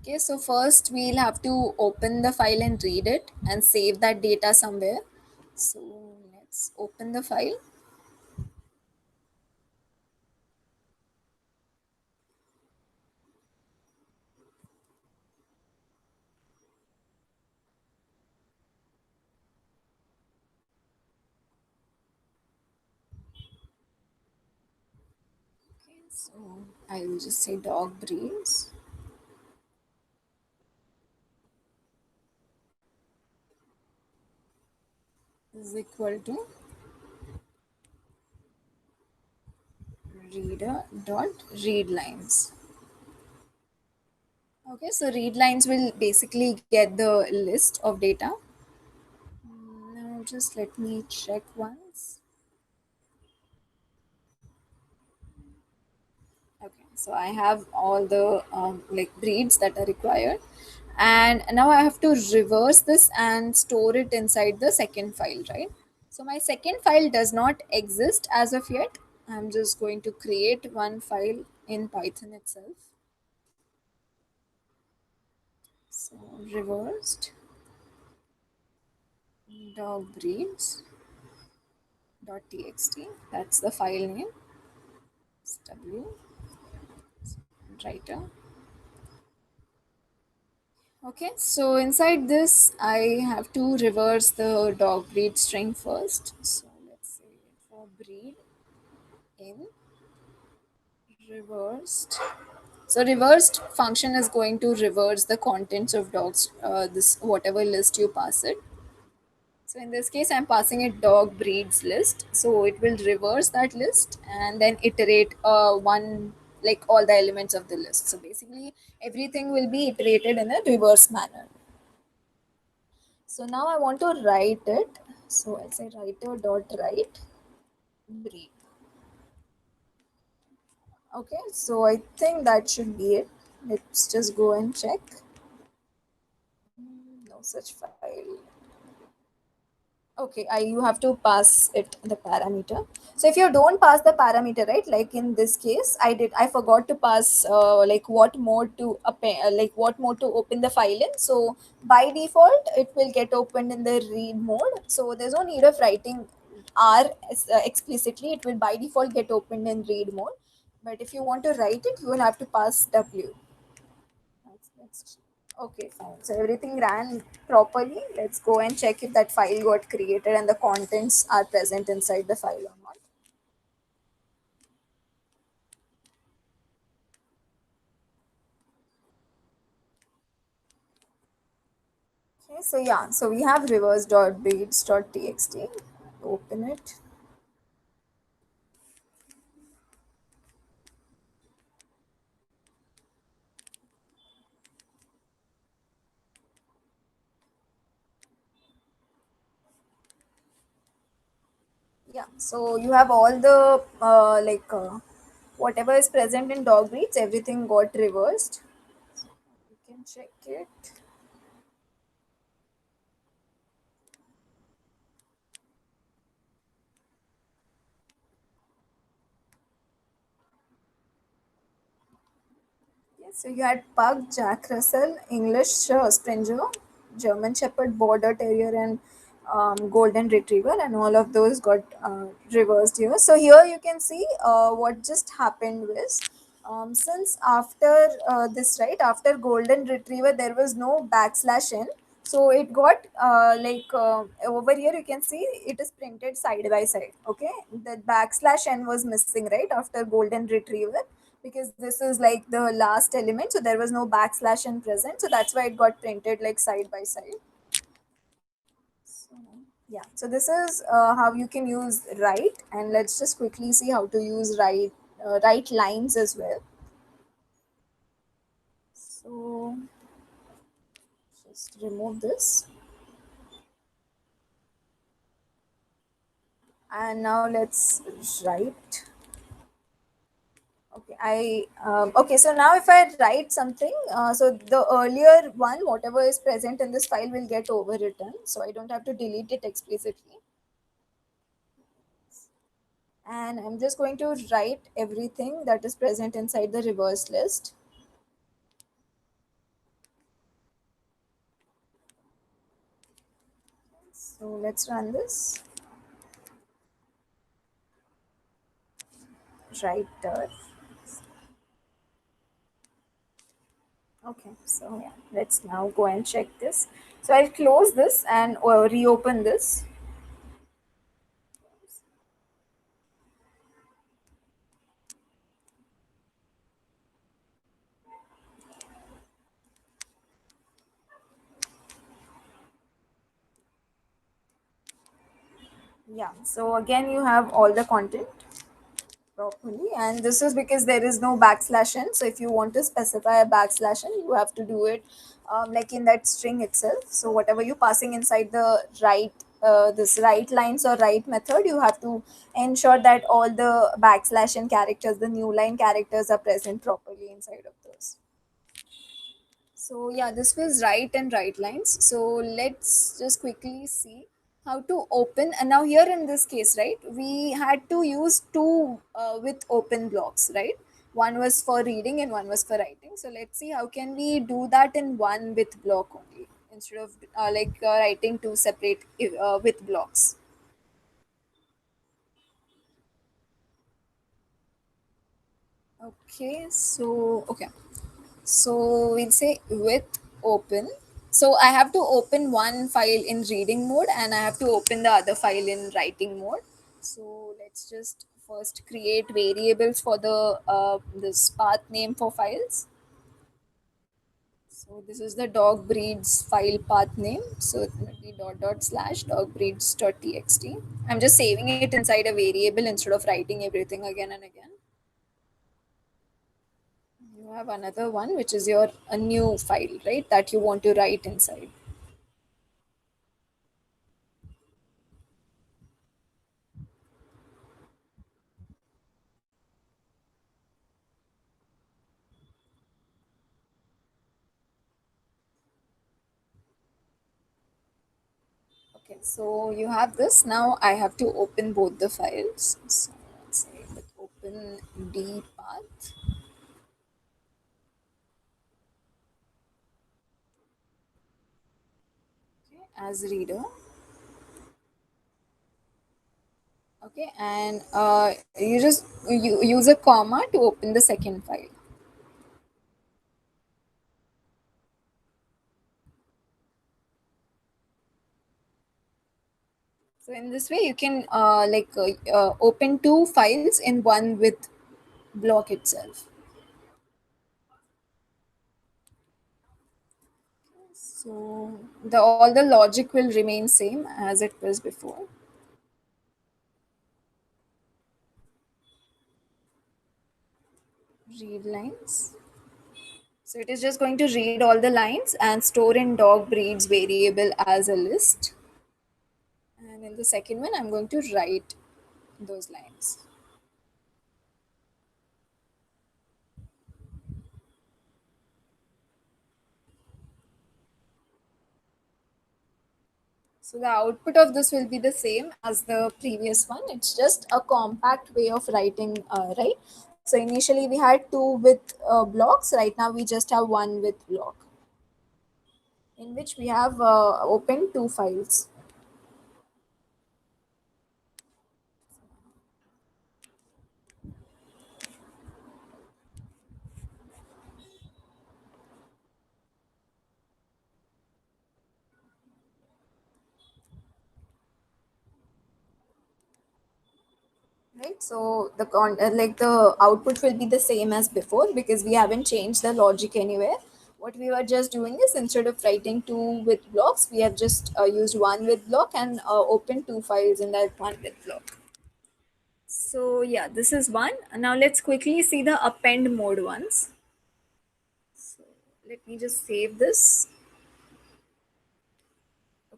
Okay, so first we'll have to open the file and read it and save that data somewhere. So let's open the file. Okay, so I will just say dog breeds is equal to reader dot read lines. Okay, so read lines will basically get the list of data. Now just let me check once. Okay, so I have all the like breeds that are required, and now I have to reverse this and store it inside the second file, right? So my second file does not exist as of yet. I'm just going to create one file in Python itself. So reversed dog breeds. .txt. That's the file name. It's w writer. Okay, so inside this, I have to reverse the dog breed string first. So let's say for breed in reversed. So reversed function is going to reverse the contents of dogs, this whatever list you pass it. So in this case, I'm passing it dog breeds list. So it will reverse that list and then iterate one like all the elements of the list. So basically, everything will be iterated in a reverse manner. So now I want to write it. So I'll say writer dot write breed. Okay, so I think that should be it. Let's just go and check. No such file. Okay, you have to pass it the parameter. So if you don't pass the parameter, right, like in this case, I forgot to pass like what mode to like what mode to open the file in. So by default, it will get opened in the read mode. So there's no need of writing R explicitly. It will by default get opened in read mode. But if you want to write it, you will have to pass W. That's okay, fine. So everything ran properly. Let's go and check if that file got created and the contents are present inside the file or not. Okay, so yeah, so we have reverse.beads.txt. Open it. Yeah, so you have all the whatever is present in dog breeds, everything got reversed. You can check it. Yes, so you had Pug, Jack Russell, English Springer, German Shepherd, Border Terrier, and Golden Retriever, and all of those got reversed here. So here you can see what just happened was since after this, right, after Golden Retriever, there was no backslash n. So it got over here you can see it is printed side by side. Okay, the backslash n was missing right after Golden Retriever because this is like the last element, so there was no backslash in present, so that's why it got printed like side by side. So, yeah, so this is how you can use write, and let's just quickly see how to use write lines as well. So just remove this, and now let's write. Okay, okay. So now if I write something, so the earlier one, whatever is present in this file, will get overwritten. So I don't have to delete it explicitly. And I'm just going to write everything that is present inside the reverse list. So let's run this. Writer. Okay, so yeah, let's now go and check this. So I'll close this and reopen this. Yeah, so again you have all the content properly, and this is because there is no backslash n. So if you want to specify a backslash n, you have to do it like in that string itself. So whatever you're passing inside the right this write lines or write method, you have to ensure that all the backslash n characters, the new line characters, are present properly inside of those. So yeah, this was write and write lines. So let's just quickly see how to open. And now here in this case, right, we had to use two with open blocks, right? One was for reading and one was for writing. So let's see how can we do that in one with block only instead of writing two separate with blocks. Okay, so we'll say with open. So I have to open one file in reading mode and I have to open the other file in writing mode. So let's just first create variables for the this path name for files. So this is the dog breeds file path name. So it will be dot dot slash dog breeds dot txt. I'm just saving it inside a variable instead of writing everything again and again. You have another one which is your a new file, right? That you want to write inside. Okay, so you have this. Now I have to open both the files. So let's say with open d path as reader. Okay, and you just use a comma to open the second file. So in this way, you can open two files in one with block itself. So the all the logic will remain same as it was before. Read lines. So it is just going to read all the lines and store in dog breeds variable as a list. And in the second one, I'm going to write those lines. So the output of this will be the same as the previous one. It's just a compact way of writing, right? So initially we had two with blocks. Right now we just have one with block, in which we have opened two files. Right, so like the output will be the same as before because we haven't changed the logic anywhere. What we were just doing is instead of writing two with blocks, we have just used one with block and opened two files in that one with block. So yeah, this is one. Now let's quickly see the append mode ones. So let me just save this.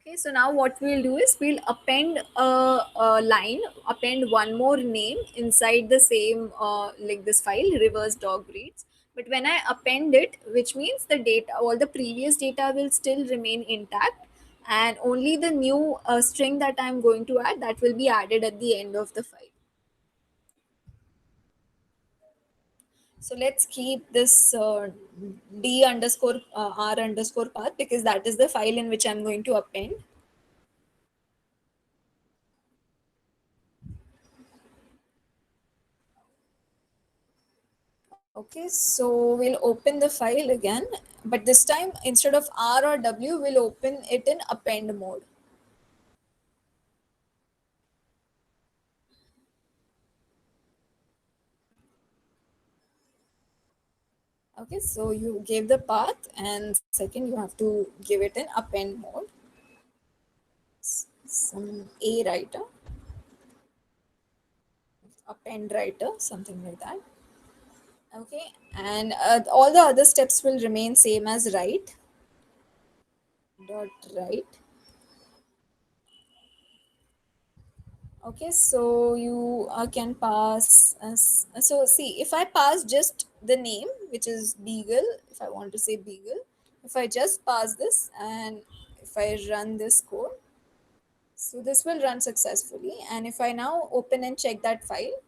Okay, so now what we'll do is we'll append a line, append one more name inside the same like this file, reverse dog breeds. But when I append it, which means the data, all the previous data will still remain intact, and only the new string that I'm going to add that will be added at the end of the file. So let's keep this d underscore r underscore path because that is the file in which I'm going to append. Okay, so we'll open the file again, but this time instead of R or W, we'll open it in append mode. Okay, so you gave the path, and second, you have to give it in append mode. Some A writer, append writer, something like that. Okay, and all the other steps will remain same as write. Dot write. Okay, so you can pass as, so see if I pass just the name which is Beagle, if I want to say Beagle, if I just pass this and if I run this code, so this will run successfully. And if I now open and check that file,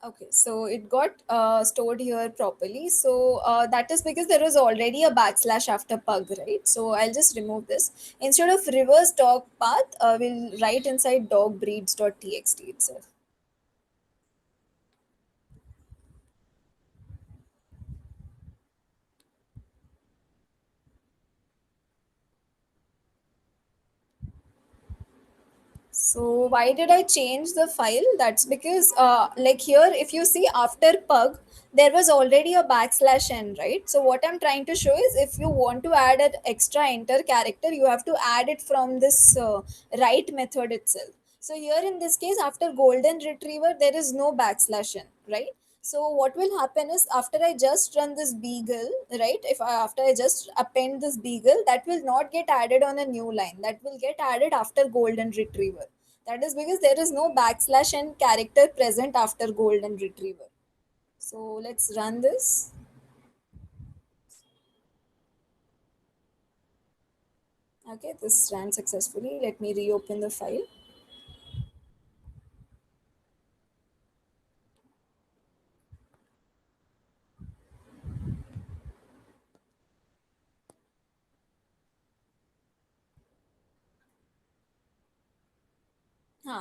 Okay, so it got stored here properly. So that is because there was already a backslash after pug, right? So I'll just remove this. Instead of reverse dog path, we'll write inside dogbreeds.txt itself. So why did I change the file? That's because like here, if you see after pug, there was already a backslash n, right? So what I'm trying to show is if you want to add an extra enter character, you have to add it from this write method itself. So here in this case, after golden retriever, there is no backslash n, right? So what will happen is after I just run this beagle, right? After I just append this beagle, that will not get added on a new line. That will get added after golden retriever. That is because there is no backslash and character present after golden retriever. So let's run this. Okay, this ran successfully. Let me reopen the file.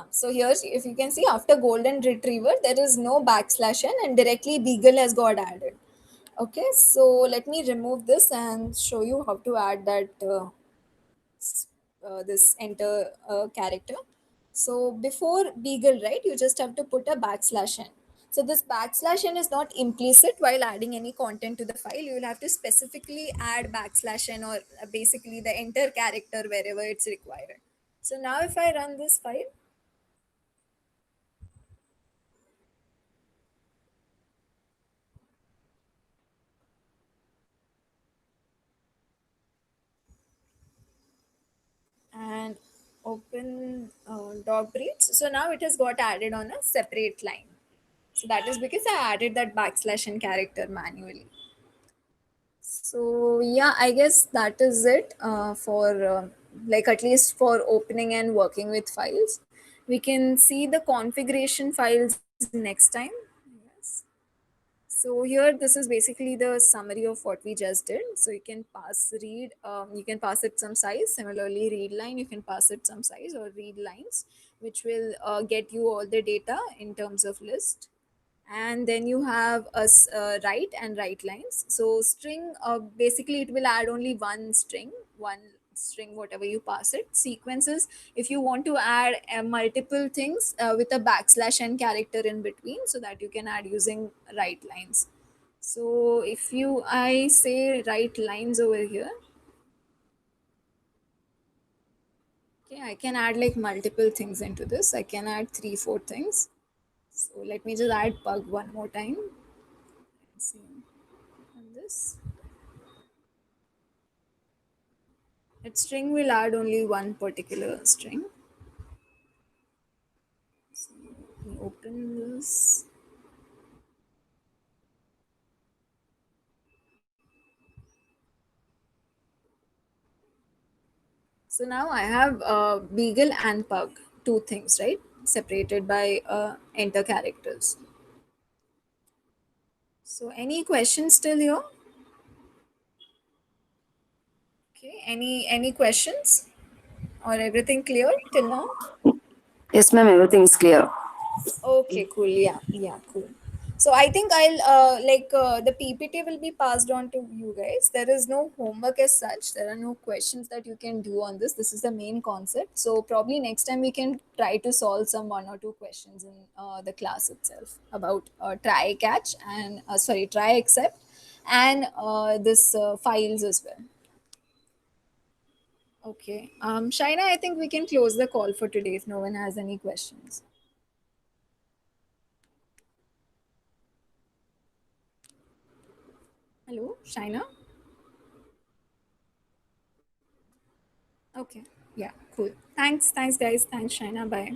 So here, if you can see, after golden retriever, there is no backslash n and directly beagle has got added. Okay, so let me remove this and show you how to add that this enter character. So before beagle, right, you just have to put a backslash n. So this backslash n is not implicit while adding any content to the file. You will have to specifically add backslash n or basically the enter character wherever it's required. So now if I run this file, and open dog breeds. So now it has got added on a separate line. So that is because I added that backslash and character manually. So yeah, I guess that is it for like at least for opening and working with files. We can see the configuration files next time. Yes. So here, this is basically the summary of what we just did. So you can pass read, you can pass it some size. Similarly, read line, you can pass it some size or read lines, which will get you all the data in terms of list. And then you have write and write lines. So string, basically it will add only one string whatever you pass it. Sequences, if you want to add multiple things with a backslash and character in between, so that you can add using write lines. So if you I say write lines over here, okay, I can add like multiple things into this. I can add 3 4 things. So let me just add pug one more time. Let's see on this. That string will add only one particular string. So let me open this. So now I have beagle and pug, two things, right? Separated by enter characters. So any questions still here? Okay. Any questions or everything clear till now? Yes, ma'am, everything's clear. Okay, cool. Yeah, yeah, cool. So I think I'll the PPT will be passed on to you guys. There is no homework as such. There are no questions that you can do on this. This is the main concept. So probably next time we can try to solve some one or two questions in the class itself about try catch and try accept and this files as well. Okay. Shaina, I think we can close the call for today if no one has any questions. Hello, Shaina. Okay. Yeah, cool. Thanks. Thanks, guys. Thanks, Shaina. Bye.